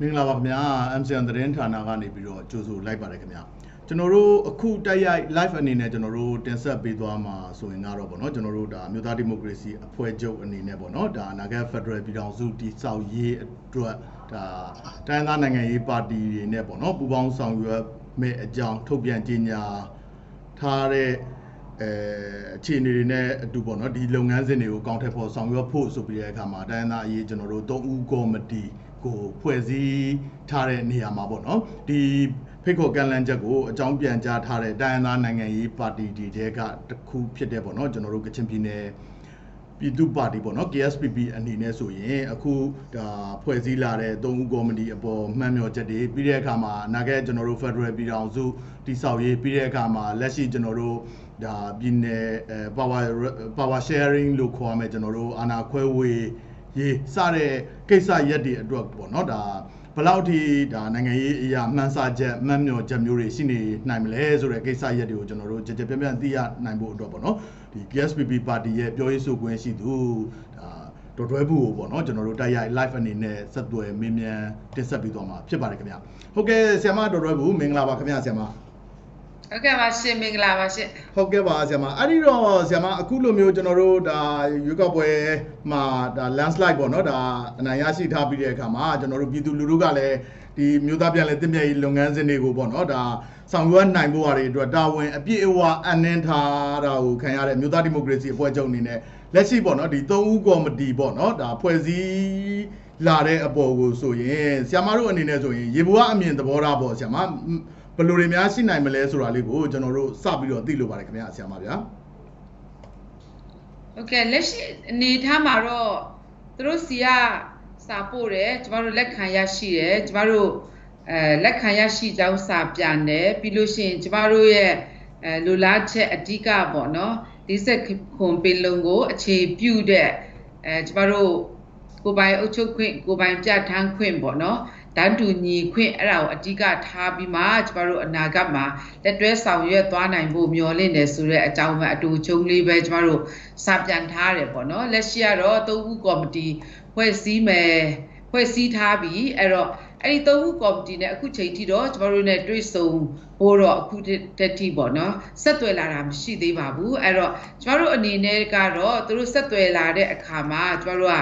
မင်္ဂလာပါခင်ဗျာ MCN သတင်းဌာနကနေပြီးတော့ကြိုဆိုလိုက်ပါတယ်ခင်ဗျာကျွန်တော်တို့အခုတိုက်ရိုက် live အနေနဲ့ကျွန်တော်တို့တင်ဆက်ပေးသွားမှာဆိုရင်တော့ပေါ့နော်ကျွန်တော်တို့ဒါမြို့သားဒီမိုကရေစီအဖွဲ့ချုပ်အနေနဲ့ပေါ့နော်ဒါအနာဂတ် Federal ပြည်ထောင်စုတည်ဆောက်ရေးအတွက်ဒါတိုင်းသားနိုင်ငံရေးပါတီတွေနဲ့ပေါ့နော်ပူးပေါင်းဆောင်ရွက်မဲ့အကြောင်းထုတ်ပြန်ကြေညာထားတဲ့အခြေအနေတွေနဲ့အတူပေါ့နော်ဒီလုပ်ငန်းစဉ်တွေကိုကောင်းထက်ဖို့ဆောင်ရွက်ဖို့ဆိုပြီးတဲ့အခါမှာတိုင်းသားအရေးကျွန်တော်တို့3ဦးကော်မတီကိုဖွဲ့စည်းထားတဲ့နေရာမှာပေါ့နော်ဒီဖိတ်ခေါ်ကန့်လန့်ချက်ကိုအကြောင်းပြန်ကြားထားတဲ့တိုင်းသားနိုင်ငံရေးပါတီတွေတဲကတစ်ခုဖြစ်တဲ့ပေါ့နော်ကျွန်တော်တို့ကချင်ပြည်နယ်ပြည်သူ့ပါတီပေါ့နော် KSPP အနေနဲ့ဆိုရင်အခုဒါဖွဲ့စည်းလာတဲ့3ဦးကော်မတီအပေါ်မှန်မျှော်ချက်တွေပြီးတဲ့အခါမှာအနာဂတ်ကျွန်တော်တို့ Federal ပြည်ထောင်စုတည်ဆောက်ရေးပြီးတဲ့အခါမှာလက်ရှိကျွန်တော်တို့ဒါပြည်နယ်power sharing လို့ခေါ်ရမယ်ကျွန်တော်တို့အာဏာခွဲဝေရေးစတဲ့ကိစ္စရက်တွေအတွက်ပေါ့နော်ဒါဘယ်လောက်ထိဒါနိုင်ငံရေးအရာမှန်းဆချက်မှန်မျှော်ချက်မျိုးတွေရှိနေနိုင်မလဲဆိုတဲ့ကိစ္စရက်တွေကိုကျွန်တော်တို့ကြကြပြန့်ပြန့်သိရနိုင်ဖို့အတွက်ပေါ့နော်ဒီ KSPP ပါတီရဲ့ပြောရေးဆိုခွင့်ရှိသူဒါတော်တွဲဘူးကိုပေါ့နော်ကျွန်တော်တို့တိုက်ရိုက် live အနေနဲ့ဆက်သွယ်မေးမြန်းတင်ဆက်ပေးသွားမှာဖြစ်ပါတယ်ခင်ဗျဟုတ်ကဲ့ဆရာမတော်တွဲဘူးမင်္ဂလာပါခင်ဗျဆရာမဟုတ်ကဲ့ပါရှင်မင်္ဂလာပါရှင်ဟုတ်ကဲ့ပါဆရာမအဲ့ဒီတော့ဆရာမအခုလိုမျိုးကျွန်တော်တို့ဒါရွေးကောက်ပွဲမှာဒါ landslide ပေါ့နော်ဒါအနိုင်ရရှိထားပြီးတဲ့အခါမှာကျွန်တော်တို့ပြည်သူလူထုကလည်းဒီမြို့သားပြန်လည်တည်မြဲရေးလုပ်ငန်းစဉ်တွေကိုပေါ့နော်ဒါဆောင်ရွက်နိုင်ဖို့အရေးအတွက်တာဝန်အပြည့်အဝအနှင်းထားတာကိုခံရတဲ့မြို့သားဒီမိုကရေစီအဖွဲ့ချုပ်အနေနဲ့လက်ရှိပေါ့နော်ဒီ3ဦးကော်မတီပေါ့နော်ဒါဖွဲ့စည်းလာတဲ့အပေါ်ကိုဆိုရင်ဆရာမတို့အနေနဲ့ဆိုရင်ရေဘွားအမြင်သဘောထားပေါ့ဆရာမဘယ်လိုတွေများရှိနိုင်မလဲဆိုတာလေးကိုကျွန်တော်တို့စပြီးတော့သိလို့ပါတယ်ခင်ဗျာဆရာမဗျာဟုတ်ကဲ့လက်ရှိအနေထားမှာတော့သူတို့စီကစာပို့တယ်ကျမတို့လက်ခံရရှိတယ်ကျမတို့လက်ခံရရှိကြောင်းစာပြန်တယ်ပြီးလို့ရှိရင်ကျမတို့ရဲ့လူလားချက်အဓိကပေါ့နော်ဒီဆက်ခွန်ပင်လုံးကိုအခြေပြုတဲ့ကျမတို့ကိုပိုင်အုပ်ချုပ်ခွင့်ကိုပိုင်ပြဋ္ဌာန်းခွင့်ပေါ့နော်တန်းတူညီခွင့်အဲ့ဒါကိုအဓိကထားပြီးမှကျမတို့အနာဂတ်မှာလက်တွဲဆောင်ရွက်သွားနိုင်ဖို့မျှော်လင့်နေဆိုတဲ့အကြောင်းပဲအတူချုံလေးပဲကျမတို့စာပြန်ထားတယ်ပေါ့နော်လက်ရှိကတော့3ဦးကော်မတီဖွဲ့စည်းထားပြီးအဲ့တော့အဲ့ဒီ3ဦးကော်မတီနဲ့အခုချိန်ထိတော့ကျမတို့နဲ့တွေ့ဆုံဖို့တော့အခုတက်ထိပေါ့နော်ဆက်သွယ်လာတာမရှိသေးပါဘူးအဲ့တော့ကျမတို့အနေနဲ့ကတော့သူတို့ဆက်သွယ်လာတဲ့အခါမှာကျမတို့က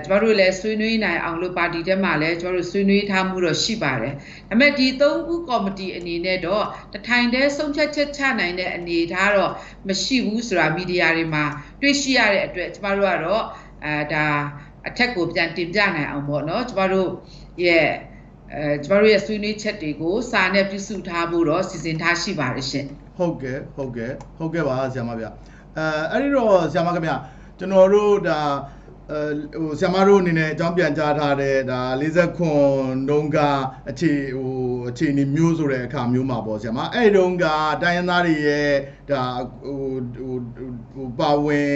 ကျမတို့လည်းဆွေးနွေးနိုင်အောင်လို့ပါတီထဲမှာလည်းကျမတို့ဆွေးနွေးထားမှုတော့ရှိပါတယ်။ဒါပေမဲ့ဒီ3ဦးကော်မတီအနေနဲ့တော့တထိုင်တည်းဆုံးဖြတ်ချက်ချနိုင်တဲ့အနေထားတော့မရှိဘူးဆိုတာမီဒီယာတွေမှာတွေ့ရှိရတဲ့အတွက်ကျမတို့ကတော့ဒါအထက်ကိုပြန်တင်ပြနိုင်အောင်ပေါ့နော်ကျမတို့ရဲ့ဆွေးနွေးချက်တွေကိုစာနဲ့ပြုစုထားဖို့တော့စီစဉ်ထားရှိပါတယ်ရှင်။ဟုတ်ကဲ့ပါဆရာမဗျ။အဲ့ဒီတော့ဆရာမခင်ဗျကျွန်တော်တို့ဒါဆရာမတို့အနေနဲ့အကြောင်းပြန်ကြားထားတဲ့ဒါ40ခွန်တုန်းကအခြေအနေမျိုးဆိုတဲ့အခါမျိုးမှာပေါ့ဆရာမအဲ့တုန်းကတိုင်းရင်းသားတွေရဲ့ဒါပါဝင်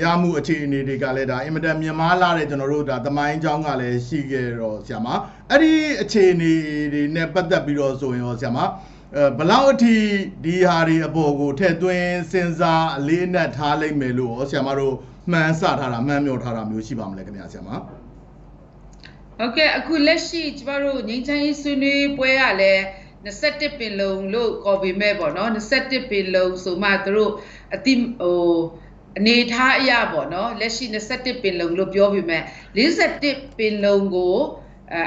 ရမှုအခြေအနေတွေကလည်းဒါအင်မတန်မြန်မာလာတဲ့ကျွန်တော်တို့ဒါသမိုင်းအကြောင်းကလည်းရှိခဲ့တော့ဆရာမအဲ့ဒီအခြေအနေတွေနဲ့ပတ်သက်ပြီးတော့ဆိုရင်ရောဆရာမဘလောက်အထိဒီဟာတွေအပေါ်ကိုထည့်သွင်းစဉ်းစားအလေးအနက်ထားလိုက်မယ်လို့ဆရာမတို့မှန်းဆထားတာမှန်းမျှော်ထားတာမျိုးရှိပါမလဲခင်ဗျာဆရာမဟုတ်ကဲ့အခုလက်ရှိကျမတို့ငြိမ်းချမ်းရေးဆွေးနွေးပွဲကလည်း21ပင်လုံလို့ခေါ်ပေမဲ့ပေါ့နော်21ပင်လုံဆိုမှသူတို့အနေထားအရာပေါ့နော်လက်ရှိ21ပင်လုံလို့ပြောပေမဲ့41ပင်လုံကို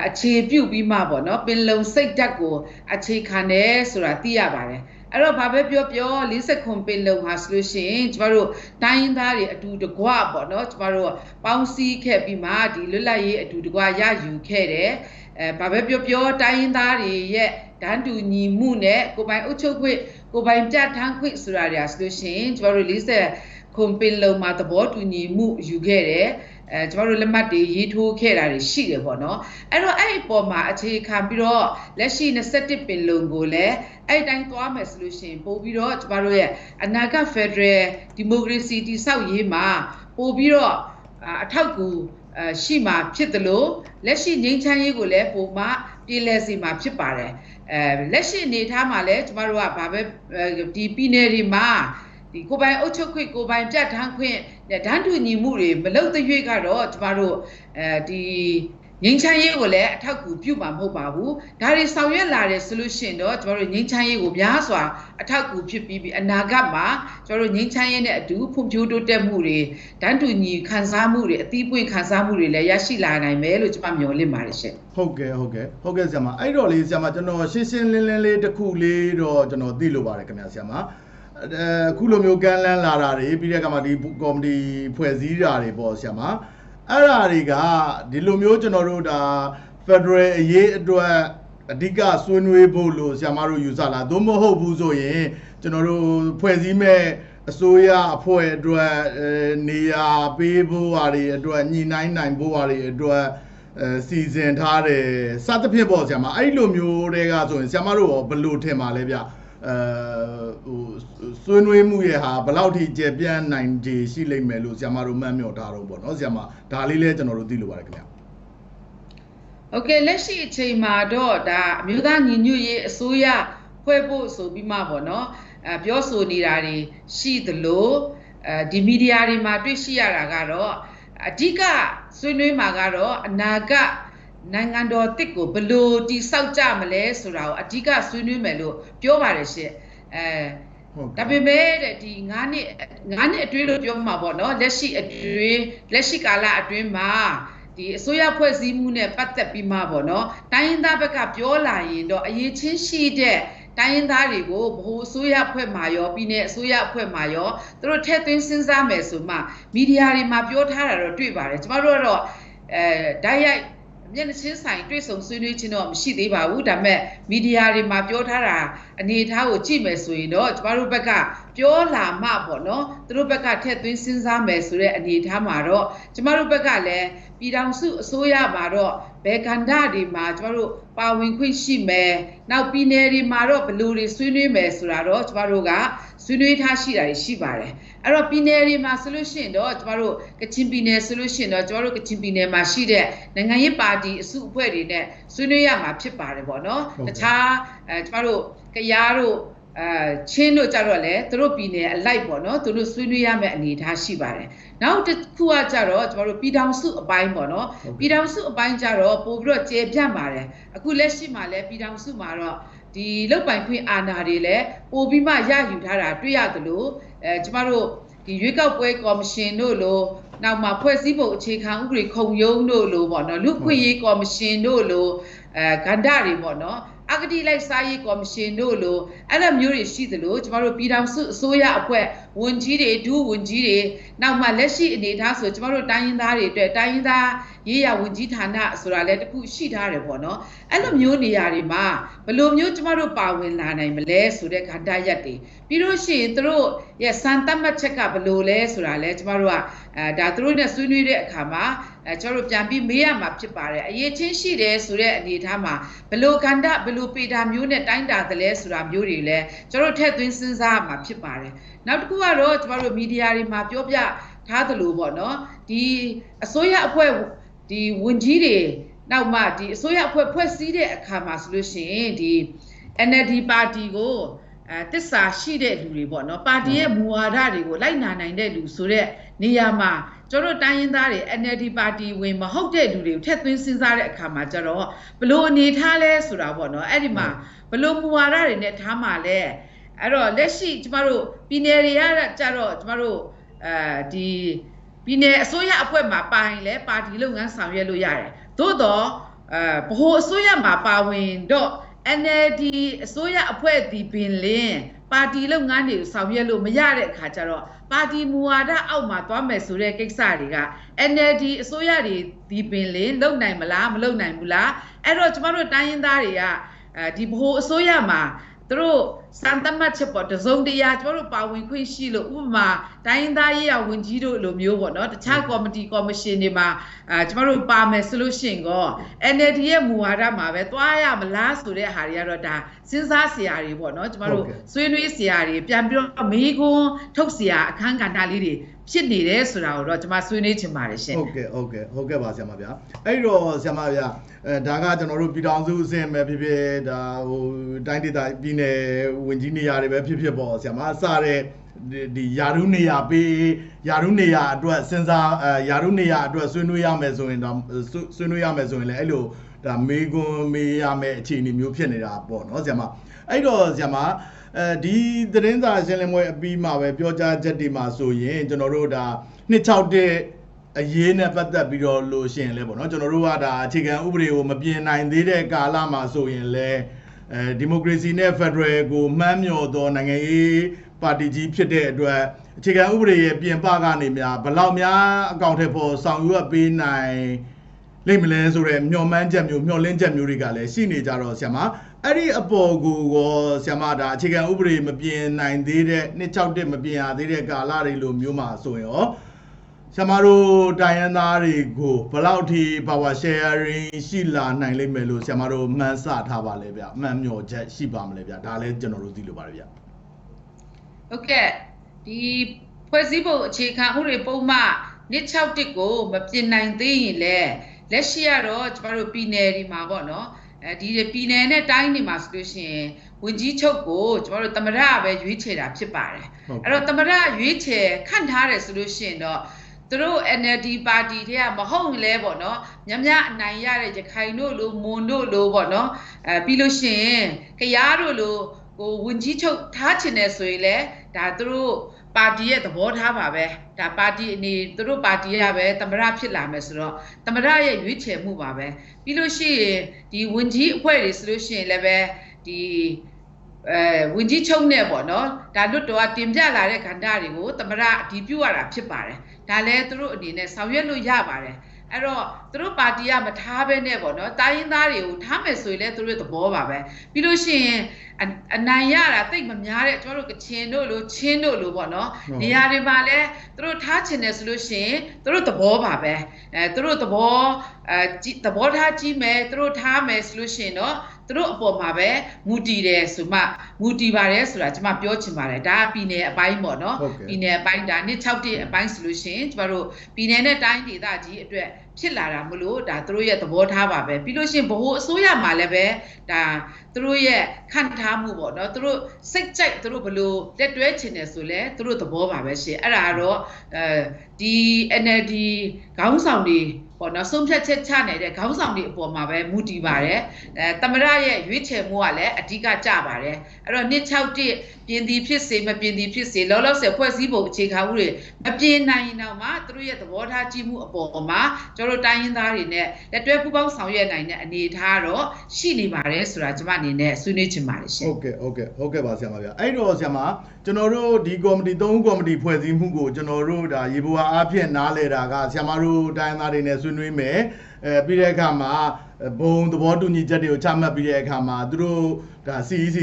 အခြေပြုပြီးမှပေါ့နော်ပင်လုံစိတ်ဓာတ်ကိုအခြေခံတယ်ဆိုတာသိရပါတယ်အဲ့တော့ဘာပဲပြော40ခွန်ပင်လုံဟာဆိုလို့ရှိရင်ကျမတို့တိုင်းရင်းသားတွေအတူတကွပေါ့နော်ကျမတို့ပေါင်းစည်းခဲ့ပြီးမှဒီလွတ်လပ်ရေးအတူတကွရယူခဲ့တယ်ဘာပဲပြောတိုင်းရင်းသားတွေရဲ့တန်းတူညီမှုနဲ့ကိုပိုင်အုပ်ချုပ်ခွင့်ကိုပိုင်ပြဋ္ဌာန်းခွင့်ဆိုတာတွေဆိုလို့ရှိရင်ကျမတို့40ခွန်ပင်လုံမှာသဘောတူညီမှုယူခဲ့တယ်ကျမတို့လက်မှတ်တွေရေးထိုးခဲ့တာတွေရှိတယ်ပေါ့နော်အဲ့တော့အဲ့ဒီပေါ်မှာအခြေခံပြီးတော့လက်ရှိ21ပင်လုံကိုလည်းအဲ့တိုင်းသွားမယ်ဆိုလို့ရှိရင်ပို့ပြီးတော့ကျမတို့ရဲ့အနာဂတ် Federal Democracy တည်ဆောက်ရေးမှာပို့ပြီးတော့အထောက်အကူရှိမှာဖြစ်တယ်လို့လက်ရှိငြိမ်းချမ်းရေးကိုလည်းပို့မှပြည်လဲစီမှာဖြစ်ပါတယ်လက်ရှိအနေထားမှာလည်းကျမတို့ကဘာပဲဒီပြည်နယ်တွေမှာဒီကိုပိုင်အုပ်ချုပ်ခွင့်ကိုပိုင်ပြဋ္ဌာန်းခွင့်နဲ့တန်းတူညီမှုတွေမလုပ်တဲ့ရွေ့ကတော့ကျမတို့ဒီ ငိမ့်ချမ်းရေးကိုလည်းအထောက်အကူပြုမှာမဟုတ်ပါဘူးဒါတွေဆောင်ရွက်လာတဲ့ solution တော့ကျွန်တော်တို့ငိမ့်ချမ်းရေးကိုများစွာအထောက်အကူဖြစ်ပြီးအနာဂတ်မှာကျွန်တော်တို့ငိမ့်ချမ်းရေးနဲ့အတူဖွံ့ဖြိုးတိုးတက်မှုတွေတန်းတူညီခံစားမှုတွေအသီးပွင့်ခံစားမှုတွေလည်းရရှိလာနိုင်မယ်လို့ကျွန်မမျှော်လင့်ပါတယ်ရှင်ဟုတ်ကဲ့ဆရာမအဲ့တော့လေဆရာမကျွန်တော်ရှင်းရှင်းလင်းလင်းလေးတစ်ခုလေးတော့ကျွန်တော်သိလို့ပါတယ်ခင်ဗျာဆရာမအခုလိုမျိုးကမ်းလှမ်းလာတာတွေပြီးတဲ့အခါမှာဒီကော်မတီဖွဲ့စည်းတာတွေပေါ့ဆရာမအဲ့ဓာတွေကဒီလိုမျိုးကျွန်တော်တို့ဒါ Federal အရေးအတွက်အဓိကဆွေးနွေးဖို့လို့ဆရာမတို့ယူဆလားသို့မဟုတ်ဘူးဆိုရင်ကျွန်တော်တို့ဖွဲ့စည်းမဲ့အစိုးရအဖွဲ့အတွက်နေရာပေးဖို့ဟာတွေအတွက်ညှိနှိုင်းနိုင်ဖို့ဟာတွေအတွက်စီစဉ်ထားတယ်စသဖြင့်ပေါ့ဆရာမအဲ့လိုမျိုးတွေကဆိုရင်ဆရာမတို့ရောဘယ်လိုထင်ပါလဲဗျဆွေးနွေးမှုရဲ့ဟာဘယ်လောက်ထိကျေပြန့်နိုင်ခြေရှိလိမ့်မယ်လို့ဆရာမတို့မှတ်မြော်ထားတော့ပေါ့နော်ဆရာမဒါလေးလဲကျွန်တော်တို့သိလို့ပါတယ်ခင်ဗျโอเคလက်ရှိအချိန်မှာတော့ဒါအမျိုးသားညီညွတ်ရေးအစိုးရဖွဲ့ဖို့ဆိုပြီးမှပေါ့နော်ပြောဆိုနေတာတွေရှိသလိုဒီမီဒီယာတွေမှာတွေ့ရှိရတာကတော့အဓိကဆွေးနွေးမှာကတော့အနာဂတ်နိုင်ငံတော်တစ်ကိုဘယ်လိုတည်ဆောက်ကြမလဲဆိုတာကိုအဓိကဆွေးနွေးမယ်လို့ပြောပါတယ်ရှင့်ဒါပေမဲ့ဒီ9နှစ်အတွင်းလို့ပြောမှာပေါ့နော်လက်ရှိကာလအတွင်းမှာဒီအစိုးရဖွဲ့စည်းမှုနဲ့ပတ်သက်ပြီးမှပေါ့နော်တိုင်းရင်းသားဘက်ကပြောလာရင်တော့အရေးချင်းရှိတဲ့တိုင်းရင်းသားတွေကိုဗဟိုအစိုးရအဖွဲ့မှာရောပြည်내အစိုးရအဖွဲ့မှာရောသူတို့ထည့်သွင်းစဉ်းစားမယ်ဆိုမှမီဒီယာတွေမှာပြောထားတာတော့တွေ့ပါတယ်ကျမတို့ကတော့တိုက်ရိုက်မျက်နှာချင်းဆိုင်တွေ့ဆုံဆွေးနွေးခြင်းတော့မရှိသေးပါဘူးဒါပေမဲ့မီဒီယာတွေမှာပြောထားတာအနေအထားကိုကြည့်မယ်ဆိုရင်တော့ကျမတို့ဘက်ကပြောလာမှပေါ့နော်သူတို့ဘက်ကထည့်သွင်းစဉ်းစားမယ်ဆိုတဲ့အနေအထားမှာတော့ကျမတို့ဘက်ကလည်းပြည်ထောင်စုအစိုးရမှာတော့ဘယ်ကဏ္ဍတွေမှာကျမတို့ပါဝင်ခွင့်ရှိမယ်နောက်ပြည်내တွေမှာတော့ဘယ်လိုတွေဆွေးနွေးမယ်ဆိုတာတော့ကျမတို့ကဆွေးနွေးထားရှိတာရှိပါတယ်အဲ့တော့ပြည်내တွေမှာဆိုလို့ရှိရင်တော့ကျမတို့ကချင်ပြည်내ဆိုလို့ရှိရင်တော့ကျမတို့ကချင်ပြည်내မှာရှိတဲ့နိုင်ငံရေးပါတီအစုအဖွဲ့တွေနဲ့ဆွေးနွေးရမှာဖြစ်ပါတယ်ပေါ့နော်တခြားကျမတို့ကရားတို့ချင်းတို့ကြတော့လေသူတို့ပြည်내အလိုက်ပေါ့နော်သူတို့ဆွေးနွေးရမယ့်အနေအထားရှိပါတယ်နောက်တစ်ခုကကြတော့ကျမတို့ပြည်ထောင်စုအပိုင်းပေါ့နော်ပြည်ထောင်စုအပိုင်းကြတော့ပို့ပြီးတော့ကျေပြန့်ပါတယ်အခုလက်ရှိမှာလည်းပြည်ထောင်စုမှာတော့ဒီလောက်ပိုင်ခွင့်အာဏာတွေလည်းပို့ပြီးမှရယူထားတာတွေ့ရသလိုကျမတို့ဒီရွေးကောက်ပွဲကော်မရှင်တို့လိုနောက်မှာဖွဲ့စည်းပုံအခြေခံဥပဒေခုံရုံးတို့လိုပေါ့နော်လူခွင့်ရေးကော်မရှင်တို့လိုကဏ္ဍတွေပေါ့နော်အဂတိလိုက်စားရေးကော်မရှင်တို့လိုအဲ့လိုမျိုးတွေရှိသလိုကျမတို့ပြည်ထောင်စုအစိုးရအဖွဲ့ဝန်ကြီးတွေဒုဝန်ကြီးတွေနောက်မှလက်ရှိအနေအထားဆိုကျမတို့တိုင်းရင်းသားတွေအတွက်တိုင်းရင်းသားရေးရာဝန်ကြီးဌာနဆိုတာလည်းတခုရှိထားတယ်ပေါ့နော်အဲ့လိုမျိုးနေရာတွေမှာဘယ်လိုမျိုးကျမတို့ပါဝင်လာနိုင်မလဲဆိုတဲ့ကဏ္ဍရက်တွေပြီးလို့ရှိရင်တို့ရဲ့စံတတ်မှတ်ချက်ကဘယ်လိုလဲဆိုတာလည်းကျမတို့ကဒါတို့နဲ့ဆွေးနွေးတဲ့အခါမှာကျွန်တော်တို့ပြန်ပြီးမေးရမှာဖြစ်ပါတယ်အရေးချင်းရှိတယ်ဆိုတဲ့အနေအထားမှာဘယ်လိုကဏ္ဍဘယ်လိုပေတာမျိုးနဲ့တိုင်းတာသလဲဆိုတာမျိုးတွေလည်းကျွန်တော်တို့ထည့်သွင်းစဉ်းစားရမှာဖြစ်ပါတယ်နောက်တစ်ခုကတော့ကျွန်တော်တို့မီဒီယာတွေမှာပြောပြထားသလိုပေါ့နော်ဒီအစိုးရအဖွဲ့ဒီဝန်ကြီးတွေနောက်မှဒီအစိုးရအဖွဲ့ဖွဲ့စည်းတဲ့အခါမှာဆိုလို့ရှိရင်ဒီ NLD ပါတီကိုတစ္ဆာရှိတဲ့လူတွေပေါ့နော်ပါတီရဲ့မူဝါဒတွေကိုလိုက်နာနိုင်တဲ့လူဆိုတဲ့နေရာမှာကျွန်တော်တိုင်းရင်းသားတွေ NLD ပါတီဝင်မဟုတ်တဲ့လူတွေကိုထည့်သွင်းစဉ်းစားတဲ့အခါမှာကျတော့ဘလို့အနေထားလဲဆိုတာပေါ့နော်အဲ့ဒီမှာဘလို့မူဝါဒတွေနဲ့ထားမှာလဲအဲ့တော့လက်ရှိကျမတို့ပြည်내တွေကကြတော့ကျမတို့ဒီပြည်내အစိုးရအဖွဲ့မှာပါရင်လဲပါတီလုပ်ငန်းဆောင်ရွက်လို့ရတယ်သို့တော့ဗဟိုအစိုးရမှာပါဝင်တော့ NLD အစိုးရအဖွဲ့ဒီပင်လင်းပါတီလုပ်ငန်းတွေဆောင်ရွက်လို့မရတဲ့အခါကျတော့ပါတီမူဝါဒအောက်မှာသွားမယ်ဆိုတဲ့ကိစ္စတွေက NLD အစိုးရတွေဒီပင်လင်းလုပ်နိုင်မလားမလုပ်နိုင်ဘူးလားအဲ့တော့ကျမတို့တိုင်းရင်းသားတွေကဒီဗဟိုအစိုးရမှာသူတို့စံတတ်မှတ်ချက်ပေါ့တစုံတရာကျမတို့ပါဝင်ခွင့်ရှိလို့ဥပမာတိုင်းရင်းသားရေးရာဝန်ကြီးတို့လိုမျိုးပေါ့နော်တခြားကော်မတီကော်မရှင်တွေမှာကျမတို့ပါမယ်ဆိုလို့ရှိရင်ကော NLD ရဲ့မူဝါဒမှာပဲသွားရမလားဆိုတဲ့ဟာတွေကတော့ဒါစဉ်းစားစရာတွေပေါ့နော်ကျမတို့ဆွေးနွေးစရာတွေပြန်ပြီးတော့မေးခွန်းထုတ်စရာအခန်းကဏ္ဍလေးတွေဖြစ်နေတယ်ဆိုတာကိုတော့ကျွန်မဆွေးနွေးချင်ပါတယ်ရှင်ဟုတ်ကဲ့ပါဆရာမဗျာအဲ့တော့ဆရာမဗျာဒါကကျွန်တော်တို့ပြည်ထောင်စုအဆင့်ပဲဖြစ်ဖြစ်ဒါဟိုတိုင်းဒေသပြည်내ဝင်ကြီးနေရာတွေပဲဖြစ်ဖြစ်ပေါ့ဆရာမစတဲ့ ဒီယာရုနေရပေးယာရုနေရအတွက်စဉ်းစားယာရုနေရအတွက်ဆွေးနွေးရမယ်ဆိုရင်တော့ဆွေးနွေးရမယ်ဆိုရင်လည်းအဲ့လိုဒါမေကွန်မေးရမယ်အခြေအနေမျိုးဖြစ်နေတာပေါ့နော်ဆရာမအဲ့တော့ဆရာမဒီသတင်းစာရှင်းလင်းပွဲအပြီးမှာပဲပြောကြားချက်တွေမှာဆိုရင်ကျွန်တော်တို့ဒါ261အရေးနဲ့ပတ်သက်ပြီးတော့လို့ရှိရင်လဲပေါ့နော်ကျွန်တော်တို့ကဒါအခြေခံဥပဒေကိုမပြင်နိုင်သေးတဲ့ကာလမှာဆိုရင်လဲဒီမိုကရေစီနဲ့ဖက်ဒရယ်ကိုမှန်းမျှော်သောနိုင်ငံရေးပါတီကြီးဖြစ်တဲ့အတွက်အခြေခံဥပဒေရဲ့ပြင်ပကနေများဘယ်လောက်များအကောင့်ထဲပေါ်ဆောင်ရွက်ပေးနိုင်လိမ့်မလဲဆိုတော့မျှော်မှန်းချက်မျိုးမျှော်လင့်ချက်မျိုးတွေကလည်းရှိနေကြတော့ဆရာမအဲ့ဒီအပေါ်ကိုဆရာမဒါအခြေခံဥပဒေမပြင်နိုင်သေးတဲ့261မပြင်ရသေးတဲ့ကာလတွေလိုမျိုးမှာဆိုရင်ရောဆရာမတို့တိုင်းရင်းသားတွေကိုဘယ်လောက်ထိ power sharing ရှိလာနိုင်လိမ့်မယ်လို့ဆရာမတို့မှန်းဆထားပါလဲဗျအမှန်မျှော်ချက်ရှိပါမလဲဗျဒါလည်းကျွန်တော်တို့သိလို့ပါတယ်ဗျဟုတ်ကဲ့ဒီဖွဲ့စည်းပုံအခြေခံဥပဒေပုံမှန်261ကိုမပြင်နိုင်သေးရင်လည်းလက်ရှိကတော့ကျမတို့ပြည်နယ်တွေမှာပေါ့နော်ဒီပြည်နယ်နဲ့တိုင်းတွေမှာဆိုလို့ရှိရင်ဝန်ကြီးချုပ်ကိုကျမတို့သမ္မတပဲရွေးချယ်တာဖြစ်ပါတယ်အဲ့တော့သမ္မတရွေးချယ်ခန့်ထားတယ်ဆိုလို့ရှိရင်တော့သူတို့ NLD ပါတီတွေကမဟုတ်လဲပေါ့နော်မြမအနိုင်ရတဲ့ရခိုင်တို့လိုမွန်တို့လိုပေါ့နော်ပြီးလို့ရှိရင်ကရားတို့လိုကိုဝန်ကြီးချုပ်ထားချင်တယ်ဆိုရင်လည်းဒါသူတို့ပါတီရဲ့သဘောထားပါပဲဒါပါတီအနေသူတို့ပါတီရပဲသမ္မတဖြစ်လာမယ်ဆိုတော့သမ္မတရဲ့ရွေးချယ်မှုပါပဲပြီးလို့ရှိရင်ဒီဝန်ကြီးအဖွဲ့တွေဆိုလို့ရှိရင်လည်းပဲဒီဝန်ကြီးချုပ်နဲ့ပေါ့နော်ဒါလွတ်တော်ကတင်ပြလာတဲ့ကဏ္ဍတွေကိုသမ္မတအတည်ပြုရတာဖြစ်ပါတယ်ဒါလည်းသူတို့အနေနဲ့ဆောင်ရွက်လို့ရပါတယ်အဲ့တော့သူတို့ပါတီကမထားဘဲနဲ့ပေါ့နော်တိုင်းရင်းသားတွေကိုထားမယ်ဆိုရင်လည်းသူတို့သဘောပါပဲပြီးလို့ရှိရင်အနိုင်ရတာတိတ်မများတဲ့ကျွန်တော်တို့ကချင်တို့လိုချင်းတို့လိုပေါ့နော်နေရာတွေမှာလည်းသူတို့ထားချင်တယ်ဆိုလို့ရှိရင်သူတို့သဘောပါပဲသူတို့သဘောထားကြီးမယ်သူတို့ထားမယ်ဆိုလို့ရှိရင်တော့သူတို့အပေါ်မှာပဲမူတည်တယ်ဆိုမှမူတည်ပါတယ်ဆိုတာကျွန်မပြောချင်ပါတယ်ဒါကပြည်နယ်အပိုင်းပေါ့နော်ပြည်နယ်အပိုင်းဒါ261အပိုင်းဆိုလို့ရှိရင်ကျွန်တော်တို့ပြည်နယ်နဲ့တိုင်းဒေသကြီးအတွက်ဖြစ်လာတာမလို့ဒါသူတို့ရဲ့သဘောထားပါပဲပြီးလို့ရှိရင်ဗဟိုအစိုးရမှာလည်းပဲဒါသူတို့ရဲ့ခန့်ထားမှုပေါ့နော်သူတို့စိတ်ကြိုက်သူတို့ဘလို့လက်တွဲချင်တယ်ဆိုလဲသူတို့သဘောပါပဲရှင်အဲ့ဒါကတော့ဒီ NLD ခေါင်းဆောင်တွေပေါ့နော်ဆုံးဖြတ်ချက်ချနေတဲ့ခေါင်းဆောင်တွေအပေါ်မှာပဲမူတည်ပါတယ်သမ္မတရဲ့ရွေးချယ်မှုကလည်းအဓိကကျပါတယ်အဲ့တော့261ပြင်သည်ဖြစ်စေမပြင်သည်ဖြစ်စေလောလောဆယ်ဖွဲ့စည်းပုံအခြေခံဥပဒေမပြင်နိုင်ရင်တော့မှသူတို့ရဲ့သဘောထားကြီးမှုအပေါ်မှာကျွန်တော်တို့တိုင်းရင်းသားတွေနဲ့လက်တွဲပူးပေါင်းဆောင်ရွက်နိုင်တဲ့အနေအထားတော့ရှိနေပါတယ်ဆိုတာကျွန်မအနေနဲ့ဆွေးနွေးချင်ပါတယ်ရှင်ဟုတ်ကဲ့ပါဆရာမဗျာအဲ့တော့ဆရာမကျွန်တော်တို့ဒီကော်မတီ3ကော်မတီဖွဲ့စည်းမှုကိုကျွန်တော်တို့ဒါရေပေါ်အားဖြင့်နားလဲတာကဆရာမတို့တိုင်းသားတွေနဲ့ဆွေးနွေးမယ်ပြီးတဲ့အခါမှာဘုံသဘောတူညီချက်တွေကိုချမှတ်ပြီးတဲ့အခါမှာသူတို့ဒါ CEC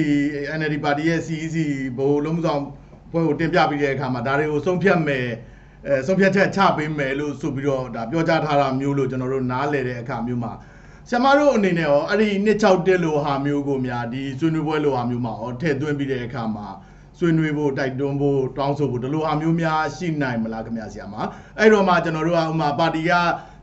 NLD ပါတီရဲ့ CEC ဘို့လုံးဆောင်ပွဲကိုတင်ပြပြီးတဲ့အခါမှာဒါတွေကိုဆုံးဖြတ်မယ်ဆုံးဖြတ်ချက်ချပေးမယ်လို့ဆိုပြီးတော့ဒါပြောကြားထားတာမျိုးလို့ကျွန်တော်တို့နားလဲတဲ့အခါမျိုးမှာဆရာမတို့အနေနဲ့ရောအဲ့ဒီ261လိုဟာမျိုးကိုများဒီဆွေးနွေးပွဲလိုဟာမျိုးမှာရောထည့်သွင်းပြီးတဲ့အခါမှာဆွေးနွေးဖို့တိုက်တွန်းဖို့တောင်းဆိုဖို့ဒီလိုဟာမျိုးများရှိနိုင်မလားခင်ဗျာဆရာမအဲ့တော့မှကျွန်တော်တို့ကဥမာပါတီက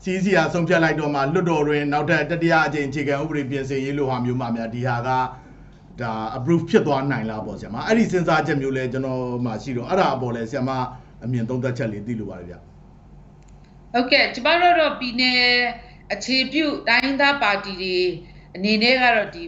စီးစီးအားဆုံးဖြတ်လိုက်တော့မှလွတ်တော်တွင်နောက်ထပ်တတိယအကြိမ်အခြေခံဥပဒေပြင်ဆင်ရေးလိုဟာမျိုးမှများဒီဟာကဒါ approve ဖြစ်သွားနိုင်လားပေါ့ဆရာမအဲ့ဒီစဉ်းစားချက်မျိုးလဲကျွန်တော်မှရှိတော့အဲ့ဒါအပေါ်လဲဆရာမအမြင်သုံးသပ်ချက်လေးသိလိုပါတယ်ဗျဟုတ်ကဲ့ကျမတို့တော့ပြည်နယ်အခြေပြုတိုင်းသားပါတီတွေအနေနဲ့ကတော့ဒ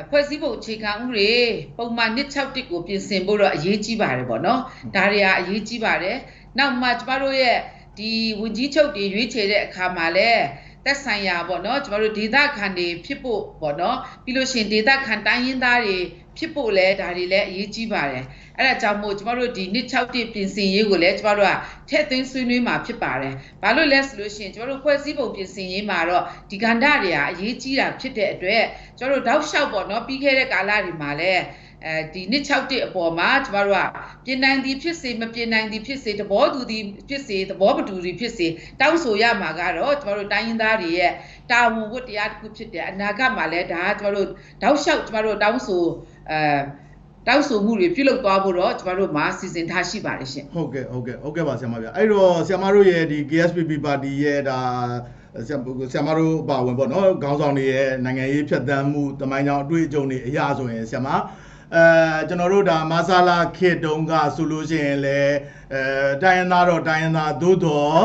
ီဖွဲ့စည်းပုံအခြေခံဥပဒေပုံမှန်261ကိုပြင်ဆင်ဖို့တော့အရေးကြီးပါတယ်ပေါ့နော်ဒါတွေကအရေးကြီးပါတယ်နောက်မှကျမတို့ရဲ့ဒီဝန်ကြီးချုပ်တွေရွေးချယ်တဲ့အခါမှာလည်းသက်ဆိုင်ရာပေါ့နော်ကျမတို့ဒေသခံတွေဖြစ်ဖို့ပေါ့နော်ပြီးလို့ရှိရင်ဒေသခံတိုင်းရင်းသားတွေဖြစ်ဖို့လဲဒါတွေလည်းအရေးကြီးပါတယ်အဲ့ဒါကြောင့်မို့ကျမတို့ဒီ261ပြင်ဆင်ရေးကိုလည်းကျမတို့ကထည့်သွင်းဆွေးနွေးမှာဖြစ်ပါတယ်ဘာလို့လဲဆိုလို့ရှိရင်ကျမတို့ဖွဲ့စည်းပုံပြင်ဆင်ရေးမှာတော့ဒီကဏ္ဍတွေကအရေးကြီးတာဖြစ်တဲ့အတွက်ကျမတို့တောက်လျှောက်ပေါ့နော်ပြီးခဲ့တဲ့ကာလတွေမှာလည်းဒီ261အပေါ်မှာကျမတို့ကပြင်နိုင်သည်ဖြစ်စေမပြင်နိုင်သည်ဖြစ်စေသဘောတူသည်ဖြစ်စေသဘောမတူသည်ဖြစ်စေတောင်းဆိုရမှာကတော့ကျမတို့တိုင်းရင်းသားတွေရဲ့တာဝန်ဝတ္တရားတစ်ခုဖြစ်တယ်အနာဂတ်မှာလည်းဒါကကျမတို့တောက်လျှောက်ကျမတို့တောင်းဆိုမှုတွေပြုလုပ်သွားဖို့တော့ကျမတို့မှာစီစဉ်ထားရှိပါတယ်ရှင်ဟုတ်ကဲ့ပါဆရာမဗျအဲ့တော့ဆရာမတို့ရဲ့ဒီ KSPP ပါတီရဲ့ဒါဆရာမတို့ပါဝင်ပေါ့နော်ခေါင်းဆောင်တွေရဲ့နိုင်ငံရေးဖြတ်သန်းမှုတမိုင်းကြောင်အတွေ့အကြုံတွေအရာဆိုရင်ဆရာမ ကျွန်တော်တို့ဒါမာဆာလာခေတုံးကဆိုလို့ရှိရင်လေတိုင်းရင်းသားတော့တိုင်းရင်းသားသို့တော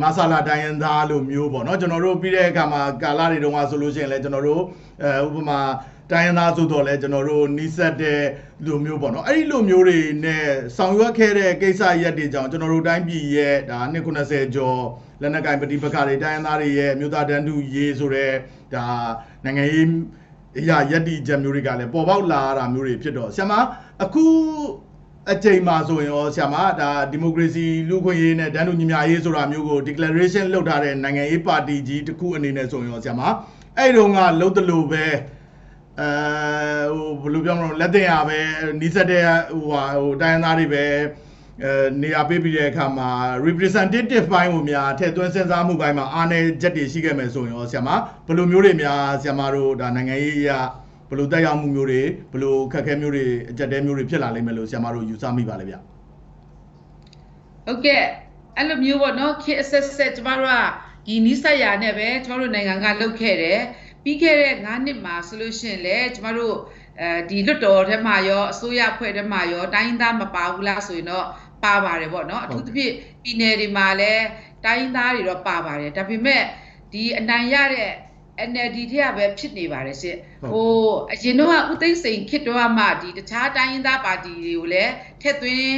့မာဆာလာတိုင်းရင်းသားလို့မျိုးပေါ့နော်ကျွန်တော်တို့ပြီးတဲ့အခါမှာကာလာတွေတုန်းကဆိုလို့ရှိရင်လေကျွန်တော်တို့ဥပမာတိုင်းရင်းသားဆိုတော့လေကျွန်တော်တို့နီးစပ်တဲ့လူမျိုးပေါ့နော်အဲ့ဒီလူမျိုးတွေနဲ့ဆောင်ရွက်ခဲ့တဲ့ကိစ္စရက်တွေကြောင့်ကျွန်တော်တို့တိုင်းပြည်ရဲ့ဒါ290ကျော်လက်နက်ကင်ပဋိပက္ခတွေတိုင်းရင်းသားတွေရဲ့မြို့သားတန်းတူရေးဆိုတဲ့ဒါနိုင်ငံရေးအရာယက်တီချက်မျိုးတွေကလည်းပေါ်ပေါက်လာတာမျိုးတွေဖြစ်တော့ဆရာမအခုအချိန်မှာဆိုရင်ရောဆရာမဒါဒီမိုကရေစီလူခွင့်ရေးနဲ့တန်းတူညီမျှရေးဆိုတာမျိုးကို declaration လုပ်ထားတဲ့နိုင်ငံရေးပါတီကြီးတစ်ခုအနေနဲ့ဆိုရင်ရောဆရာမအဲ့တုန်းကလှုပ်တလို့ပဲဟိုဘယ်လိုပြောမလို့လက်တင်ရပဲနီးစပ်တဲ့ဟိုတိုင်းသားတွေပဲနေရာပေးပြီးတဲ့အခါမှာ representative ဘိုင်းကိုများထည့်သွင်းစဉ်းစားမှုဘိုင်းမှာအားနည်းချက်တွေရှိခဲ့မယ်ဆိုရင်ရောဆရာမဘယ်လိုမျိုးတွေများဆရာမတို့ဒါနိုင်ငံရေးအရာဘယ်လိုတက်ရောက်မှုမျိုးတွေဘယ်လိုခက်ခဲမျိုးတွေအကြက်တဲမျိုးတွေဖြစ်လာလိမ့်မယ်လို့ဆရာမတို့ယူဆမိပါလဲဗျဟုတ်ကဲ့အဲ့လိုမျိုးပေါ့နော်ခေတ်အဆက်ဆက်ကျမတို့ကဒီနိစ္စရာနဲ့ပဲကျမတို့နိုင်ငံကလုပ်ခဲ့တယ်ပြီးခဲ့တဲ့9နှစ်မှာဆိုလို့ရှိရင်လေကျမတို့ဒီလွတ်တော်ထဲမှာရောအစိုးရအဖွဲ့ထဲမှာရောတိုင်းသားမပါဘူးလားဆိုရင်တော့ပါပါတယ်ပေါ့နော်အထူးသဖြင့်ပြည်နယ်တွေမှာလည်းတိုင်းသားတွေတော့ပါပါတယ်ဒါပေမဲ့ဒီအနိုင်ရတဲ့ NLD ထက်ပဲဖြစ်နေပါတယ်ရှင့်ဟိုအရင်တော့ဦးသိန်းစိန်ခေတ်တော့မှဒီတခြားတိုင်းသားပါတီတွေကိုလည်းထည့်သွင်း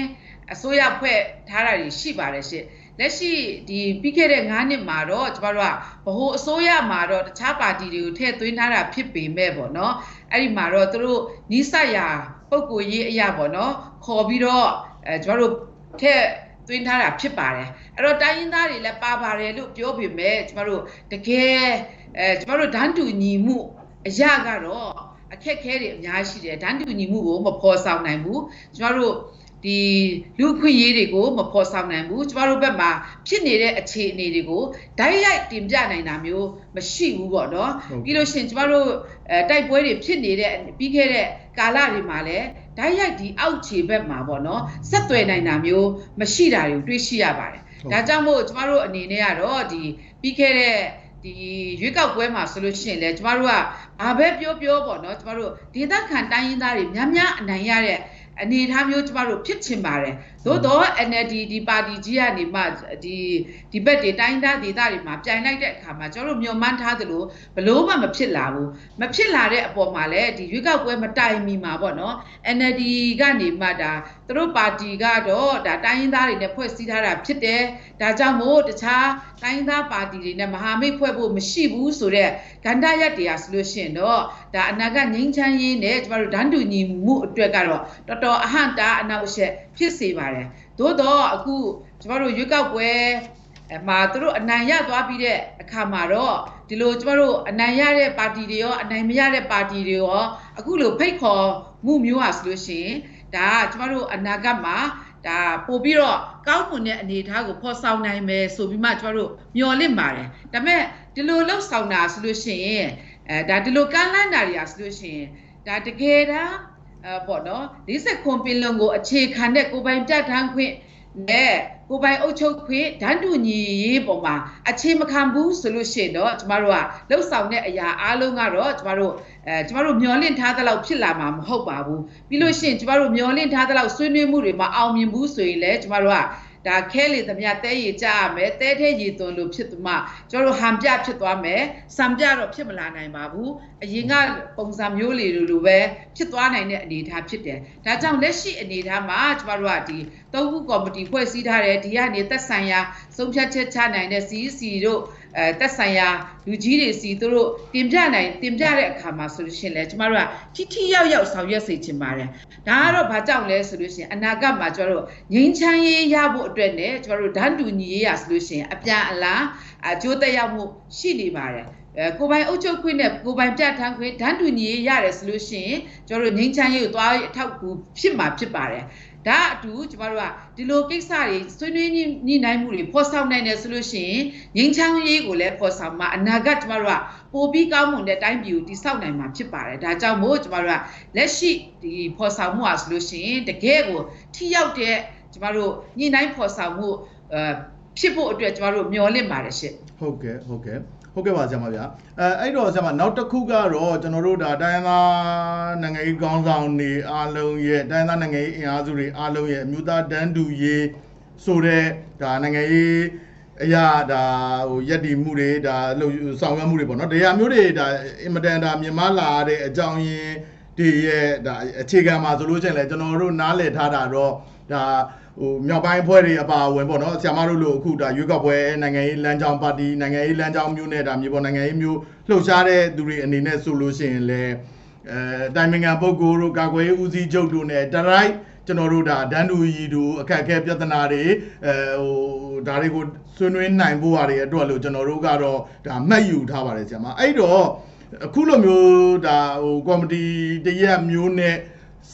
အစိုးရဖွဲ့ထားတာတွေရှိပါတယ်ရှင့်လက်ရှိဒီပြီးခဲ့တဲ့9နှစ်မှာတော့ကျမတို့ကဗဟိုအစိုးရမှာတော့တခြားပါတီတွေကိုထည့်သွင်းထားတာဖြစ်ပေမဲ့ပေါ့နော်အဲ့ဒီမှာတော့သူတို့နီးစပ်ရာပုံကိုရေးအရာပေါ့နော်ခေါ်ပြီးတော့ကျမတို့ထည့်သွင်းထားတာဖြစ်ပါတယ်အဲ့တော့တိုင်းရင်းသားတွေလည်းပါပါတယ်လို့ပြောပေမဲ့ကျမတို့တကယ်ကျမတို့ဒန်းတူညီမှုအရာကတော့အခက်ခဲတွေအများရှိတယ်ဒန်းတူညီမှုကိုမဖော်ဆောင်နိုင်ဘူးကျမတို့ဒီလူခွင့်ရေးတွေကိုမဖော်ဆောင်နိုင်ဘူးကျမတို့ဘက်မှာဖြစ်နေတဲ့အခြေအနေတွေကိုဓာတ်ရိုက်တင်ပြနိုင်တာမျိုးမရှိဘူးပေါ့နော်ပြီးလို့ရှိရင်ကျမတို့တိုက်ပွဲတွေဖြစ်နေတဲ့ပြီးခဲ့တဲ့ကာလတွေမှာလည်းဓာတ်ရိုက်ဒီအောက်ခြေဘက်မှာပေါ့နော်ဆက်သွယ်နိုင်တာမျိုးမရှိတာတွေကိုတွေ့ရှိရပါတယ်ဒါကြောင့်မို့ကျမတို့အနေနဲ့ကတော့ဒီပြီးခဲ့တဲ့ဒီရွေးကောက်ပွဲမှာဆိုလို့ရှိရင်လေကျမတို့ကဘာပဲပြောပေါ့နော်ကျမတို့ဒေသခံတိုင်းရင်းသားတွေများအနိုင်ရတဲ့အနေအထားမျိုးကျမတို့ဖြစ်ချင်ပါတယ်သို့တော့ NLD ဒီပါတီကြီးကနေမှဒီဘက်တွေတိုင်းသားဒေသတွေမှာပြိုင်လိုက်တဲ့အခါမှာကျမတို့မျှော်မှန်းထားသလိုဘလို့မှမဖြစ်လာဘူးမဖြစ်လာတဲ့အပေါ်မှာလည်းဒီရွေးကောက်ပွဲမတိုင်မီမှာပေါ့နော် NLD ကနေမှဒါသူတို့ပါတီကတော့ဒါတိုင်းရင်းသားတွေနဲ့ဖွဲ့စည်းထားတာဖြစ်တယ်ဒါကြောင့်မို့တခြားတိုင်းသားပါတီတွေနဲ့မဟာမိတ်ဖွဲ့ဖို့မရှိဘူးဆိုတော့ကန္တရက်တရားဆိုလို့ရှိရင်တော့ဒါအနာဂတ်ငြိမ်းချမ်းရေးနဲ့ကျမတို့ဒန်းတူညီမှုအတွက်ကတော့တော်တော်အဟန့်တာအနောက်အရှက်ဖြစ်စေပါတယ်သို့တော့အခုကျမတို့ရွေးကောက်ပွဲမှာသူတို့အနိုင်ရသွားပြီးတဲ့အခါမှာတော့ဒီလိုကျမတို့အနိုင်ရတဲ့ပါတီတွေရောအနိုင်မရတဲ့ပါတီတွေရောအခုလိုဖိတ်ခေါ်မှုမျိုးဟာဆိုလို့ရှိရင်ဒါကျမတို့အနာဂတ်မှာဒါပို့ပြီးတော့ကောင်းမွန်တဲ့အနေအထားကိုဖော်ဆောင်နိုင်မယ်ဆိုပြီးမှကျမတို့မျှော်လင့်ပါတယ်ဒါပေမဲ့ဒီလိုလှုပ်ဆောင်တာဆိုလို့ရှိရင်ဒါဒီလိုကမ်းလှမ်းတာတွေဟာဆိုလို့ရှိရင်ဒါတကယ်တမ်းပေါ့နော်40ခွန်ပင်လုံကိုအခြေခံတဲ့ကိုပိုင်ပြဋ္ဌာန်းခွင့်နဲ့ကိုပိုင်အုပ်ချုပ်ခွင့်ဓာတ်တူညီရေးပေါ်မှာအခြေမခံဘူးဆိုလို့ရှိရင်တော့ကျမတို့ကလှုပ်ဆောင်တဲ့အရာအားလုံးကတော့ကျမတို့မျှော်လင့်ထားသလောက်ဖြစ်လာမှာမဟုတ်ပါဘူးပြီးလို့ရှိရင်ကျမတို့မျှော်လင့်ထားသလောက်ဆွေးနွေးမှုတွေမှာအောင်မြင်ဘူးဆိုရင်လည်းကျမတို့ကဒါခဲလေသမျှတဲရကြရမယ်တဲထဲရည်သွန်လို့ဖြစ်သွားမှကျွန်တော်တို့ဟန်ပြဖြစ်သွားမယ်စံပြတော့ဖြစ်မလာနိုင်ပါဘူးအရင်ကပုံစံမျိုးလေးလိုပဲဖြစ်သွားနိုင်တဲ့အနေအထားဖြစ်တယ်ဒါကြောင့်လက်ရှိအနေအထားမှာကျွန်တော်တို့ကဒီသုံးခုကော်မတီဖွဲ့စည်းထားတယ်ဒီကနေသက်ဆိုင်ရာဆုံးဖြတ်ချက်ချနိုင်တဲ့ CEC တို့သက်ဆိုင်ရာလူကြီးတွေစီသူတို့တင်ပြတဲ့အခါမှာဆိုလို့ရှိရင်လည်းကျမတို့ကထိရောက်ဆောင်ရွက်စေချင်ပါတယ်ဒါကတော့ဘာကြောင့်လဲဆိုလို့ရှိရင်အနာဂတ်မှာကျမတို့ငြိမ်းချမ်းရေးရဖို့အတွက်နဲ့ကျမတို့ဓာတ်တူညီရေးရဆိုလို့ရှိရင်အပြန်အလှန်အကျိုးသက်ရောက်မှုရှိနေပါတယ်ကိုပိုင်အုပ်ချုပ်ခွင့်နဲ့ကိုပိုင်ပြဋ္ဌာန်းခွင့်ဓာတ်တူညီရေးရတယ်ဆိုလို့ရှိရင်ကျမတို့ငြိမ်းချမ်းရေးကိုသွားအထောက်အကူဖြစ်မှာဖြစ်ပါတယ်ဒါအတူကျမတို့ကဒီလိုကိစ္စတွေဆွေးနွေးညှိနှိုင်းမှုတွေဖော်ဆောင်နိုင်တယ်ဆိုလို့ရှိရင်ငြိမ်းချမ်းရေးကိုလည်းဖော်ဆောင်မှာအနာဂတ်ကျမတို့ကပိုပြီးကောင်းမွန်တဲ့တိုင်းပြည်ကိုတည်ဆောက်နိုင်မှာဖြစ်ပါတယ်ဒါကြောင့်မို့ကျမတို့ကလက်ရှိဒီဖော်ဆောင်မှုဟာဆိုလို့ရှိရင်တကယ်ကိုထိရောက်တဲ့ကျမတို့ညှိနှိုင်းဖော်ဆောင်မှုဖြစ်ဖို့အတွက်ကျမတို့မျှော်လင့်ပါတယ်ရှင့်ဟုတ်ကဲ့ ဟုတ်ကဲ့ပါဆရာမဗျာအဲ့တော့ဆရာမနောက်တစ်ခုကတော့ကျွန်တော်တို့ဒါတိုင်းသားနိုင်ငံရေးကောင်းဆောင်တွေအားလုံးရဲ့တိုင်းသားနိုင်ငံရေးအင်အားစုတွေအားလုံးရဲ့အမျိုးသားတန်းတူရေးဆိုတဲ့ဒါနိုင်ငံရေးအရာဒါဟိုရက်တီမှုတွေဒါဆောင်ရွက်မှုတွေပေါ့နော်တရားမျိုးတွေဒါအင်မတန်ဒါမြန်မာလာတဲ့အကြောင်းရင်းတွေရဲ့ဒါအခြေခံမှာဆိုလို့ရှိရင်လည်းကျွန်တော်တို့နားလည်ထားတာတော့ဒါဟိုမြောက်ပိုင်းဖွဲ့တွေအပါအဝင်ပေါ့နော်ဆရာမတို့လိုအခုဒါရွေးကောက်ပွဲနိုင်ငံရေးလမ်းကြောင်းပါတီနိုင်ငံရေးလမ်းကြောင်းမျိုးနဲ့ဒါမြေပေါ်နိုင်ငံရေးမျိုးလှုပ်ရှားတဲ့သူတွေအနေနဲ့ဆိုလို့ရှိရင်လည်းတိုင်ပင်ခံပုဂ္ဂိုလ်တို့ကာကွယ်ရေးဦးစီးချုပ်တို့နဲ့တရိုက်ကျွန်တော်တို့ဒါဒန်းတူကြီးတို့အခက်အခဲပြဿနာတွေဟိုဒါတွေကိုဆွေးနွေးနိုင်ဖို့ရတယ်အတွက်လို့ကျွန်တော်တို့ကတော့ဒါမှတ်ယူထားပါတယ်ဆရာမအဲ့တော့အခုလိုမျိုးဒါဟိုကော်မတီတရက်မျိုးနဲ့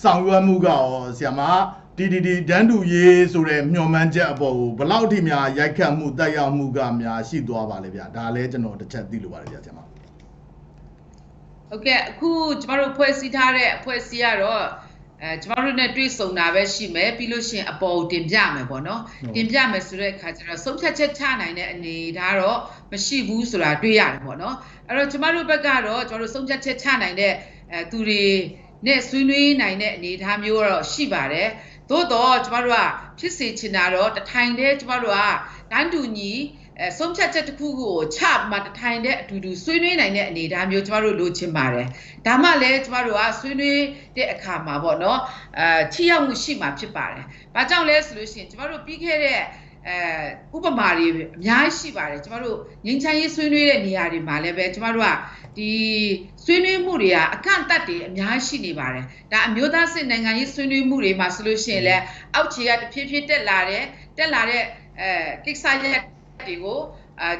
ဆောင်ရွက်မှုကရောဆရာမဒီဒန်းတူရေးဆိုတဲ့မျှော်မှန်းချက်အပေါ်ကိုဘယ်လောက်ထိများရိုက်ခတ်မှုတက်ရောက်မှုကများရှိသွားပါလဲဗျာဒါလည်းကျွန်တော်တစ်ချက်သိလိုပါတယ်ဗျာဆရာမဟုတ်ကဲ့အခုကျမတို့ဖွဲ့စည်းထားတဲ့အဖွဲ့အစည်းကတော့ကျမတို့နဲ့တွေ့ဆုံတာပဲရှိမယ်ပြီးလို့ရှိရင်အပေါ်တင်ပြမယ်ပေါ့နော်တင်ပြမယ်ဆိုတဲ့အခါကျတော့ဆုံးဖြတ်ချက်ချနိုင်တဲ့အနေဒါတော့မရှိဘူးဆိုတာတွေ့ရတယ်ပေါ့နော်အဲ့တော့ကျမတို့ဘက်ကတော့ကျမတို့ဆုံးဖြတ်ချက်ချနိုင်တဲ့သူတွေနဲ့ဆွေးနွေးနိုင်တဲ့အနေအထားမျိုးတော့ရှိပါတယ်သို့တော့ကျမတို့ကဖြစ်စေချင်တာတော့တထိုင်တည်းကျမတို့ကတန်းတူညီဆုံးဖြတ်ချက်တစ်ခုကိုချမှတထိုင်တဲ့အတူတူဆွေးနွေးနိုင်တဲ့အနေအထားမျိုးကျမတို့လိုချင်ပါတယ်ဒါမှလည်းကျမတို့ကဆွေးနွေးတဲ့အခါမှာပေါ့နော်ထိရောက်မှုရှိမှာဖြစ်ပါတယ်ဘာကြောင့်လဲဆိုလို့ရှိရင်ကျမတို့ပြီးခဲ့တဲ့ဥပမာတွေအများကြီးရှိပါတယ်ကျမတို့ငြိမ်းချမ်းရေးဆွေးနွေးတဲ့နေရာတွေမှာလည်းပဲကျမတို့ကဒီဆွေးနွေးမှုတွေကအကန့်အသတ်တွေအများကြီးရှိနေပါတယ်ဒါအမျိုးသားစစ်နိုင်ငံရေးဆွေးနွေးမှုတွေမှာဆိုလို့ရှိရင်လည်းအောက်ခြေကတဖြည်းဖြည်းတက်လာတဲ့ကိစ္စရပ်တွေကို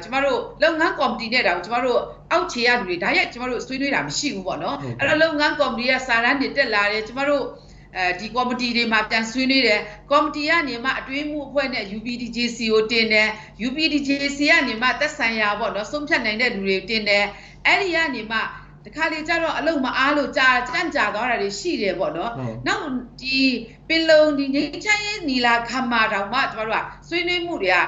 ကျမတို့လုပ်ငန်းကော်မတီနဲ့တောင်ကျမတို့အောက်ခြေရလူတွေဒါရိုက်ကျမတို့ဆွေးနွေးတာမရှိဘူးပေါ့နော်အဲ့တော့လုပ်ငန်းကော်မတီကစာရန်တွေတက်လာတယ်ကျမတို့ဒီကော်မတီတွေမှာပြန်ဆွေးနွေးတယ်ကော်မတီကနေမှအတွင်းမှုအဖွဲ့နဲ့ UPDJC ကိုတင်တယ် UPDJC ကနေမှသက်ဆိုင်ရာပေါ့နော်ဆုံးဖြတ်နိုင်တဲ့လူတွေတင်တယ်အဲ့ဒီကနေမှတခါလေကျတော့အလုံးမအားလို့ကြာသွားတာတွေရှိတယ်ပေါ့နော်နောက်ဒီပင်လုံဒီငိမ့်ချမ်းရေးနီလာခံမှာတောင်မှကျမတို့ကဆွေးနွေးမှုတွေက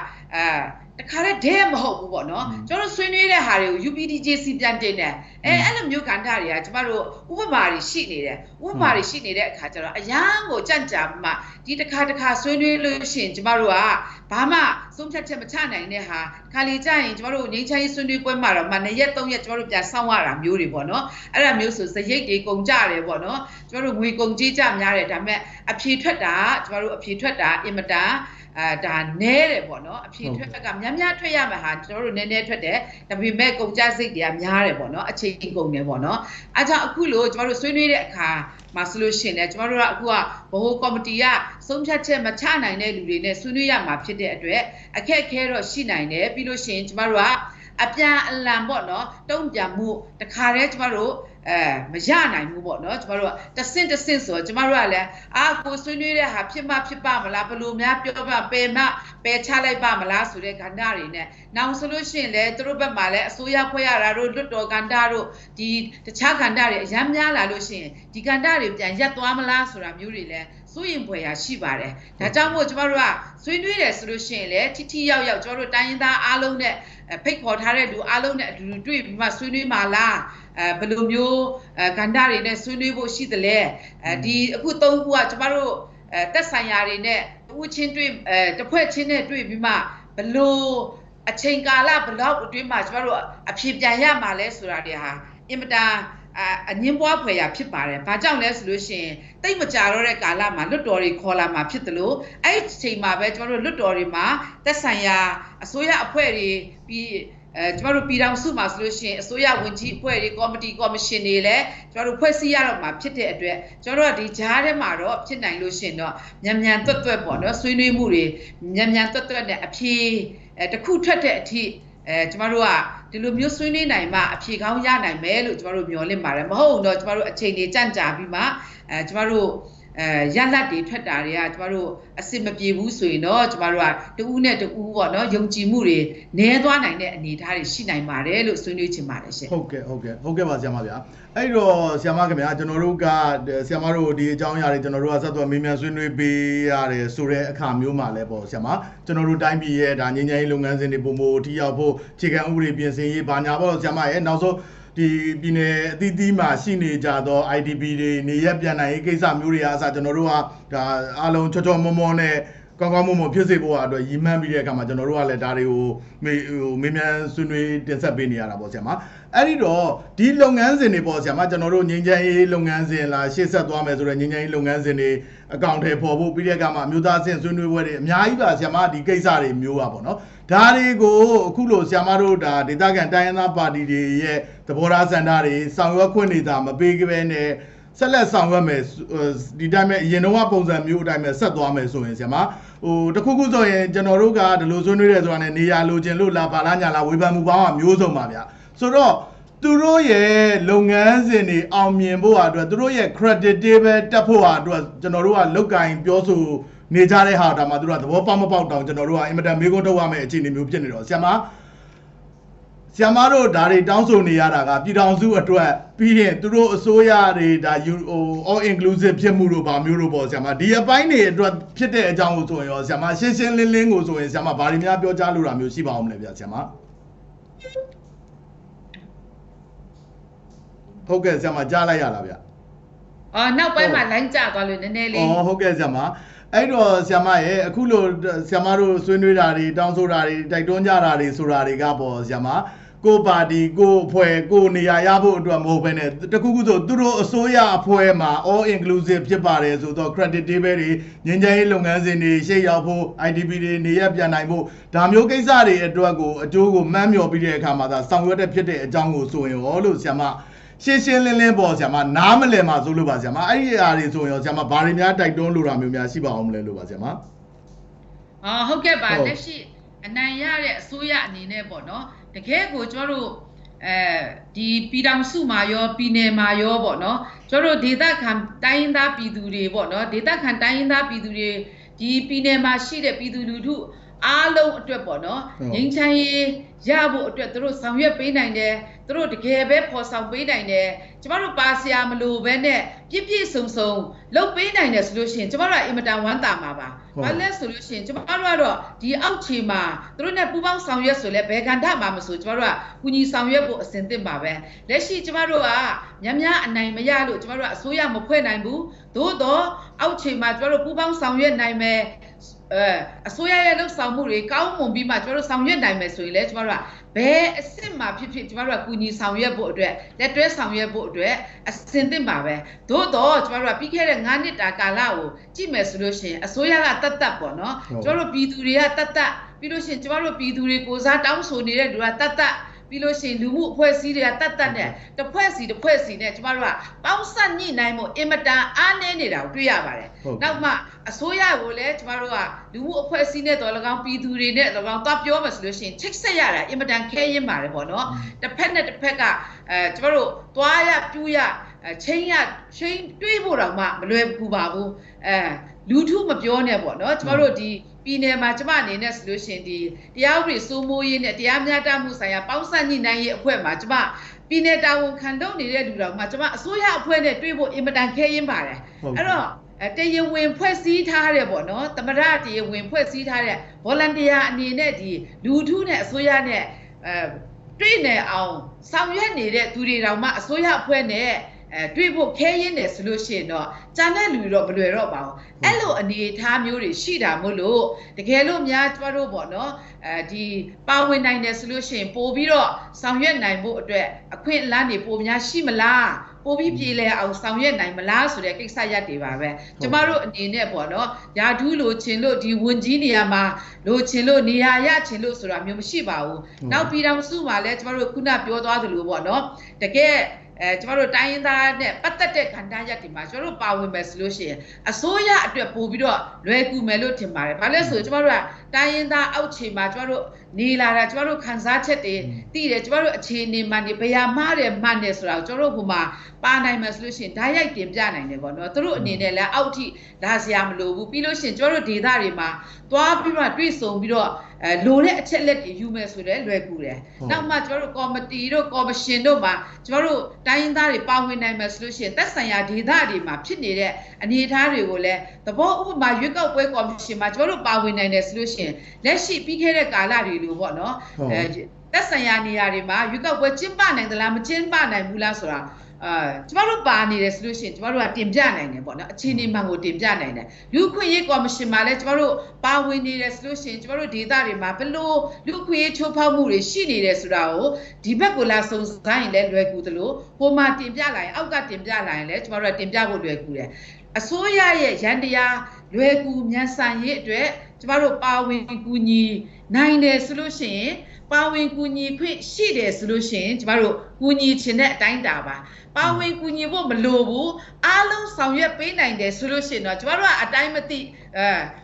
တခါတည်းဒဲမဟုတ်ဘူးပေါ့နော်ကျွန်တော်ဆွေးနွေးတဲ့ဟာတွေကို UPDJC ပြန်တင်တယ်အဲ့လိုမျိုးကဏ္ဍတွေကကျမတို့ဥပမာတွေရှိနေတယ်ဥပမာတွေရှိနေတဲ့အခါကျတော့အရန်ကိုကြံ့ကြာမှဒီတစ်ခါဆွေးနွေးလို့ရှိရင်ကျမတို့ကဘာမှဆုံးဖြတ်ချက်မချနိုင်တဲ့ဟာခါလီကြရင်ကျမတို့ငြိမ်းချမ်းရေးဆွေးနွေးပွဲမှာတော့2ရက်3ရက်ကျမတို့ပြန်စောင့်ရတာမျိုးတွေပေါ့နော်အဲ့ဒါမျိုးဆိုစရိတ်တွေကုန်ကြတယ်ပေါ့နော်ကျမတို့ငွေကုန်ကြေးကြများတယ်ဒါပေမဲ့အဖြေထွက်တာကျမတို့အဖြေထွက်တာအင်မတန်ဒါနဲတယ်ပေါ့နော်အဖြေထွက်ကများထွက်ရမှာဟာကျွန်တော်တို့နည်းနည်းထွက်တယ်ဒါပေမဲ့ကုန်ကြစိတ်တွေကများတယ်ပေါ့နော်အချိန်ကုန်တယ်ပေါ့နော်အဲကြောင့်အခုလို့ကျွန်တော်တို့ဆွေးနွေးတဲ့အခါမှာဆိုလို့ရှိရင်လည်းကျွန်တော်တို့ကအခုကဘိုးကော်မတီကဆုံးဖြတ်ချက်မချနိုင်တဲ့လူတွေနဲ့ဆွေးနွေးရမှာဖြစ်တဲ့အတွက်အခက်အခဲတော့ရှိနိုင်တယ်ပြီးလို့ရှိရင်ကျွန်တော်တို့ကအပြန်အလှန်ပေါ့နော်တုံ့ပြန်မှုတခါတည်းကျွန်တော်တို့မရနိုင်ဘူးပေါ့နော်ကျမတို့ကတဆင့်ဆိုကျမတို့ကလည်းကိုဆွေးနွေးတဲ့ဟာဖြစ်ပါမလားဘယ်လိုများပြောပါပယ်ချလိုက်ပါမလားဆိုတဲ့ကဏ္ဍတွေနဲ့နောက်ဆိုလို့ရှိရင်လည်းသူတို့ဘက်မှာလည်းအစိုးရဖွဲ့ရတာတို့လွတ်တော်ကဏ္ဍတို့ဒီတခြားကဏ္ဍတွေအများများလာလို့ရှိရင်ဒီကဏ္ဍတွေပြန်ရပ်သွားမလားဆိုတာမျိုးတွေလည်းစိုးရင်ဖွယ်ရာရှိပါတယ်ဒါကြောင့်မို့ကျမတို့ကဆွေးနွေးတယ်ဆိုလို့ရှိရင်လည်းထိရောက်ကျမတို့တိုင်းရင်းသားအားလုံးနဲ့ဖိတ်ခေါ်ထားတဲ့လူအားလုံးနဲ့အတူတူတွေ့ပြီးမှဆွေးနွေးမှာလားဘယ်လိုမျိုးကဏ္ဍတွေနဲ့ဆွေးနွေးဖို့ရှိသလဲဒီအခု3ခုကကျမတို့တက်ဆိုင်ရာတွေနဲ့ဦးချင်းတွေ့တစ်ဖွဲ့ချင်းနဲ့တွေ့ပြီးမှဘယ်လိုအချိန်ကာလဘယ်လောက်အတွင်းမှာကျမတို့အဖြေပြန်ရမှာလဲဆိုတာတွေဟာအင်မတန်အငင်းပွားဖွယ်ရာဖြစ်ပါတယ်။ဘာကြောင့်လဲဆိုလို့ရှိရင်တိတ်မကြတော့တဲ့ကာလမှာလွတ်တော်တွေခေါ်လာမှာဖြစ်တယ်လို့အဲ့ဒီအချိန်မှာပဲကျမတို့လွတ်တော်တွေမှာသက်ဆိုင်ရာအစိုးရအဖွဲ့တွေပြီးကျမတို့ပြည်ထောင်စုမှာဆိုလို့ရှိရင်အစိုးရဝန်ကြီးအဖွဲ့တွေကော်မတီကော်မရှင်တွေလည်းကျမတို့ဖွဲ့စည်းရတော့မှာဖြစ်တဲ့အတွက်ကျမတို့ကဒီကြားထဲမှာတော့ဖြစ်နိုင်လို့ရှိရင်တော့မြန်တွတ်ပေါ့နော်ဆွေးနွေးမှုတွေမြန်တွတ်နဲ့အဖြေတစ်ခုထွက်တဲ့အထိကျမတို့ကဒီလိုမျိုးဆွေးနွေးနိုင်မှအဖြေကောင်းရနိုင်မယ်လို့ကျမတို့မျှော်လင့်ပါတယ်မဟုတ်တော့ကျမတို့အချိန်တွေကြန့်ကြာပြီးမှကျမတို့ ရလတ်တွေထွက်တာတွေကကျမတို့အစစ်မပြေဘူးဆိုရင်တော့ကျမတို့ကတူးနဲ့တူးပေါ့နော်ယုံကြည်မှုတွေနည်းသွားနိုင်တဲ့အနေအထားတွေရှိနိုင်ပါတယ်လို့ဆွေးနွေးချင်ပါတယ်ရှင်ဟုတ်ကဲ့ပါဆရာမဗျာအဲ့တော့ဆရာမခင်ဗျာကျွန်တော်တို့ကဆရာမတို့ဒီအကြောင်းအရာတွေကျွန်တော်တို့ကဆက်သွယ်မေးမြန်းဆွေးနွေးပေးရတယ်ဆိုတဲ့အခါမျိုးမှာလဲပေါ့ဆရာမကျွန်တော်တို့တိုင်းပြည်ရဲ့ဒါငြိမ်းချမ်းရေးလုပ်ငန်းစဉ်တွေပုံမိုထိရောက်ဖို့ခြေခံဥပဒေပြင်ဆင်ရေးဘာညာပေါ့ဆရာမရဲ့နောက်ဆုံးဒီပြည်နယ်အသီးသီးမှာရှိနေကြသော IDP တွေနေရပြန်နိုင်ရေးကိစ္စမျိုးတွေအားအစကျွန်တော်တို့ကဒါအားလုံးချောချောမောမောနဲ့ကောင်းကောင်းမွန်မွန်ဖြစ်စေဖို့အတွက်ရည်မှန်းပြီးတဲ့အခါမှာကျွန်တော်တို့ကလည်းဒါတွေကိုမေးမြန်းဆွေးနွေးတင်ဆက်ပေးနေရတာပေါ့ဆရာမအဲ့ဒီတော့ဒီလုပ်ငန်းစဉ်တွေပေါ့ဆရာမကျွန်တော်တို့ငြိမ်းချမ်းရေးလုပ်ငန်းစဉ်လားရှေ့ဆက်သွားမယ်ဆိုတော့ငြိမ်းချမ်းရေးလုပ်ငန်းစဉ်တွေအကောင့်ထဲပေါ်ဖို့ပြီးတဲ့အခါမှာအမျိုးသားအဆင့်ဆွေးနွေးပွဲတွေအများကြီးပါဆရာမဒီကိစ္စတွေမျိုးပါပေါ့နော်ဒါတွေကိုအခုလိုဆရာမတို့ဒါဒေသခံတိုင်းရင်းသားပါတီတွေရဲ့သဘောထားစံထားတွေဆောင်ရွက်ခွင့်နေတာမပေးကြဘဲနဲ့ဆက်လက်ဆောင်ရွက်မယ်ဒီတိုင်းပဲအရင်တော့ပုံစံမျိုးအတိုင်းပဲဆက်သွားမယ်ဆိုရင်ဆရာမတခုခုဆိုရင်ကျွန်တော်တို့ကဒီလိုဆွေးနွေးရဲဆိုတာနဲ့နေရာလိုချင်လို့လာပါလားညာလားဝေဖန်မှုပေါင်းကမျိုးစုံပါဗျဆိုတော့သူတို့ရဲ့လုပ်ငန်းစဉ်တွေအောင်မြင်ဖို့အတွက်သူတို့ရဲ့ credit တွေပဲတက်ဖို့အတွက်ကျွန်တော်တို့ကလောက်ကင်ပြောဆိုနေကြတဲ့ဟာဒါမှသူတို့ကသဘောပေါက်မပေါက်တောင်ကျွန်တော်တို့ကအင်မတန်မေးခွန်းထုတ်ရမယ့်အခြေအနေမျိုးဖြစ်နေတော့ဆရာမတို့ဒါတွေတောင်းဆိုနေရတာကပြည်ထောင်စုအတွက်ပြီးရင်သူတို့အစိုးရတွေဒါ all inclusive ဖြစ်မှုတို့ဗာမျိုးတို့ပေါ့ဆရာမဒီအပိုင်းတွေအတွက်ဖြစ်တဲ့အကြောင်းကိုဆိုရင်ရောဆရာမရှင်းရှင်းလင်းလင်းကိုဆိုရင်ဆရာမဘာတွေများပြောကြားလိုတာမျိုးရှိပါအောင်မလဲဗျာဆရာမဟုတ်ကဲ့ဆရာမကြားလိုက်ရလားဗျနောက်ပိုင်းမှာ line ကျသွားလို့နည်းနည်းလေးဟုတ်ကဲ့ဆရာမအဲ့တော့ဆရာမရဲ့အခုလိုဆရာမတို့ဆွေးနွေးတာတွေတောင်းဆိုတာတွေတိုက်တွန်းကြတာတွေဆိုတာတွေကပေါ့ဆရာမကိုပါတီကိုအဖွဲ့ကိုနေရာရဖို့အတွက်မဟုတ်ဘဲနဲ့တခုခုဆိုသူတို့အစိုးရအဖွဲ့မှာ all inclusive ဖြစ်ပါတယ်ဆိုတော့ credit တွေပဲတွေငြိမ်းချမ်းရေးလုပ်ငန်းစဉ်တွေရှေ့ရောက်ဖို့ IDP တွေနေရပြန်နိုင်ဖို့ဒါမျိုးကိစ္စတွေအတွက်ကိုအကျိုးကိုမှန်းမျှော်ပြီးတဲ့အခါမှာသာဆောင်ရွက်တဲ့ဖြစ်တဲ့အကြောင်းကိုဆိုရင်ရောလို့ဆရာမရှင်းရှင်းလင်းလင်းပေါ့ဆရာမနားမလည်မှာဆိုလို့ပါဆရာမအဲ့ဒီအရာတွေဆိုရင်ရောဆရာမဘာတွေများတိုက်တွန်းလိုတာမျိုးများရှိပါအောင်မလဲလို့ပါဆရာမဟုတ်ကဲ့ပါလက်ရှိအနိုင်ရတဲ့အစိုးရအနေနဲ့ပေါ့နော်တကယ်ကိုကျွန်တော်တို့ဒီပြည်ထောင်စုမှာရောပြည်နယ်မှာရောပေါ့နော်ကျွန်တော်တို့ဒေသခံတိုင်းရင်းသားပြည်သူတွေပေါ့နော်ဒေသခံတိုင်းရင်းသားပြည်သူတွေဒီပြည်နယ်မှာရှိတဲ့ပြည်သူလူထုအားလုံးအတွက်ပေါ့နော်ငြိမ်းချမ်းရေးရဖို့အတွက်သူတို့ဆောင်ရွက်ပေးနိုင်တယ်သူတို့တကယ်ပဲဖော်ဆောင်ပေးနိုင်တယ်ကျမတို့ပါဆရာမလို့ပဲနဲ့ပြည့်ပြည့်စုံစုံလုပ်ပေးနိုင်တယ်ဆိုလို့ရှိရင်ကျမတို့ကအင်မတန်ဝမ်းသာမှာပါဘာလဲဆိုလို့ရှိရင်ကျမတို့ကတော့ဒီအောက်ခြေမှာသူတို့နဲ့ပူးပေါင်းဆောင်ရွက်ဆိုလဲဘယ်ကဏ္ဍမှာမဆိုကျမတို့ကကူညီဆောင်ရွက်ဖို့အစဉ်သင့်ပါပဲလက်ရှိကျမတို့ကများအနိုင်မရလို့ကျမတို့ကအစိုးရမဖွဲ့နိုင်ဘူးသို့တော့အောက်ခြေမှာကျမတို့ပူးပေါင်းဆောင်ရွက်နိုင်မယ်အစိုးရရဲ့လှုပ်ဆောင်မှုတွေကောင်းမွန်ပြီးမှကျမတို့ဆောင်ရွက်နိုင်မယ်ဆိုရင်လည်းကျမတို့ကဘယ်အစ်စ်မှာဖြစ်ကျမတို့ကကူညီဆောင်ရွက်ဖို့အတွက်လက်တွဲဆောင်ရွက်ဖို့အတွက်အစဉ်သင့်ပါပဲသို့တော့ကျမတို့ကပြီးခဲ့တဲ့9နှစ်တာကာလကိုကြည့်မယ်ဆိုလို့ရှိရင်အစိုးရကတတ်ပေါ့နော်ကျမတို့ပြည်သူတွေကတတ်ပြီးလို့ရှိရင်ကျမတို့ပြည်သူတွေကိုစားတောင်းဆိုနေတဲ့လူကတတ်ပြီးလို့ရှိရင်လူမှုအဖွဲ့အစည်းတွေကတတ်နဲ့တစ်ဖွဲ့စီနဲ့ကျမတို့ကပေါင်းစပ်ညှိနှိုင်းမှုအင်မတန်အားနည်းနေတာကိုတွေ့ရပါတယ်။နောက်မှအစိုးရကိုလည်းကျမတို့ကလူမှုအဖွဲ့အစည်းနဲ့တော်၎င်းပြည်သူတွေနဲ့တော်၎င်းသွားပြောမှဆိုလို့ရှိရင်ချိတ်ဆက်ရတာအင်မတန်ခဲရင်းပါတယ်ပေါ့နော်။တစ်ဖက်နဲ့တစ်ဖက်ကကျမတို့သွားရပြူးရချင်းတွေးဖို့တော့မှမလွယ်ဘူးပါဘူး။လူထုမပြောနဲ့ပေါ့နော်ကျမတို့ဒီပြည်နယ်မှာကျမအနေနဲ့ဆိုလို့ရှိရင်ဒီတရားဥပဒေစိုးမိုးရေးနဲ့တရားမျှတမှုဆိုင်ရာပေါင်းစပ်ညှိနှိုင်းရေးအဖွဲ့မှာကျမပြည်နယ်တာဝန်ခံလုပ်နေတဲ့လူတော်မှာကျမအစိုးရအဖွဲ့နဲ့တွေ့ဖို့အင်မတန်ခဲရင်းပါတယ်အဲ့တော့တရားဝင်ဖွဲ့စည်းထားတဲ့ပေါ့နော်သမရတရားဝင်ဖွဲ့စည်းထားတဲ့ volunteer အနေနဲ့ဒီလူထုနဲ့အစိုးရနဲ့တွေ့နေအောင်ဆောင်ရွက်နေတဲ့သူတွေတောင်မှအစိုးရအဖွဲ့နဲ့တွေ့ဖို့ခဲရင်းတယ်ဆိုလို့ရှိရင်တော့ကြံတဲ့လူတော့မလွယ်တော့ပါဘူးအဲ့လိုအနေအထားမျိုးတွေရှိတာမို့လို့တကယ်လို့များကျမတို့ပေါ့နော်ဒီပါဝင်နိုင်တယ်ဆိုလို့ရှိရင်ပို့ပြီးတော့ဆောင်ရွက်နိုင်ဖို့အတွက်အခွင့်အလမ်းတွေပိုများရှိမလားပို့ပြီးပြည်လဲအောင်ဆောင်ရွက်နိုင်မလားဆိုတဲ့ကိစ္စရပ်တွေပါပဲကျမတို့အနေနဲ့ပေါ့နော်ယာထူးလိုချင်လို့ဒီဝန်ကြီးနေရာမှာလိုချင်လို့နေရာရချင်လို့ဆိုတာမျိုးမရှိပါဘူးနောက်ပြည်တော်စုမှာလည်းကျမတို့ခုနပြောသွားသလိုပေါ့နော်တကယ် ကျမတို့တိုင်းရင်းသားနဲ့ပတ်သက်တဲ့ကဏ္ဍရပ်တွေမှာကျမတို့ပါဝင်မယ်ဆိုလို့ရှိရင်အစိုးရအတွက်ပို့ပြီးတော့လွယ်ကူမယ်လို့ထင်ပါတယ်။ဘာလဲဆိုကျမတို့ကတိုင်းရင်းသားအောက်ခြေမှာကျမတို့နေလာတာကျမတို့ခန်းစားချက်တွေသိတယ်ကျမတို့အခြေအနေမှန်တွေဘယ်ဟာမှားတယ်မှန်တယ်ဆိုတာကျမတို့ဟိုမှာပါနိုင်မယ်ဆိုလို့ရှိရင်ဓာတ်ရိုက်တင်ပြနိုင်တယ်ပေါ့နော်။သူတို့အနေနဲ့လည်းအောက်ထိလာစရာမလိုဘူးပြီးလို့ရှိရင်ကျမတို့ဒေသတွေမှာသွားပြီးတော့တွေ့ဆုံပြီးတော့လိုတဲ့အချက်လက်တွေယူမယ်ဆိုတော့လွယ်ကူတယ်။နောက်မှကျမတို့ကော်မတီတို့ကော်မရှင်တို့မှာကျမတို့တိုင်းရင်းသားတွေပါဝင်နိုင်မယ်ဆိုလို့ရှိရင်သက်ဆိုင်ရာဒေသတွေမှာဖြစ်နေတဲ့အနေအထားတွေကိုလည်းသဘောဥပမာရွေးကောက်ပွဲကော်မရှင်မှာကျမတို့ပါဝင်နိုင်တယ်ဆိုလို့ရှိရင်လက်ရှိပြီးခဲ့တဲ့ကာလတွေလိုပေါ့နော်သက်ဆိုင်ရာနေရာတွေမှာရွေးကောက်ပွဲကျင်းပနိုင်သလားမကျင်းပနိုင်ဘူးလားဆိုတာကျမတို့ပါနေတယ်ဆိုလို့ရှိရင်ကျမတို့ကတင်ပြနိုင်တယ်ပေါ့နော်အခြေအနေမှန်ကိုတင်ပြနိုင်တယ်လူခွင့်ရေးကော်မရှင်မှာလည်းကျမတို့ပါဝင်နေတယ်ဆိုလို့ရှိရင်ကျမတို့ဒေသတွေမှာဘယ်လိုလူခွင့်ရေးချိုးဖောက်မှုတွေရှိနေတယ်ဆိုတာကိုဒီဘက်ကိုလာစုံစမ်းရင်လည်းလွယ်ကူသလိုဟိုမှာတင်ပြလာရင်အောက်ကတင်ပြလာရင်လည်းကျမတို့ကတင်ပြဖို့လွယ်ကူတယ်အစိုးရရဲ့ရန်တရားလွယ်ကူမြန်ဆန်ရေးအတွက်ကျမတို့ပါဝင်ကူညီနိုင်တယ်ဆိုလို့ရှိရင်ပါဝင်ကူညီခွင့်ရှိတယ်ဆိုလို့ရှိရင်ကျမတို့ကူညီချင်တဲ့အတိုင်းတာပါဝင်ကူညီဖို့မလိုဘူးအားလုံးဆောင်ရွက်ပေးနိုင်တယ်ဆိုလို့ရှိရင်တော့ကျမတို့ကအတိုင်းမသိ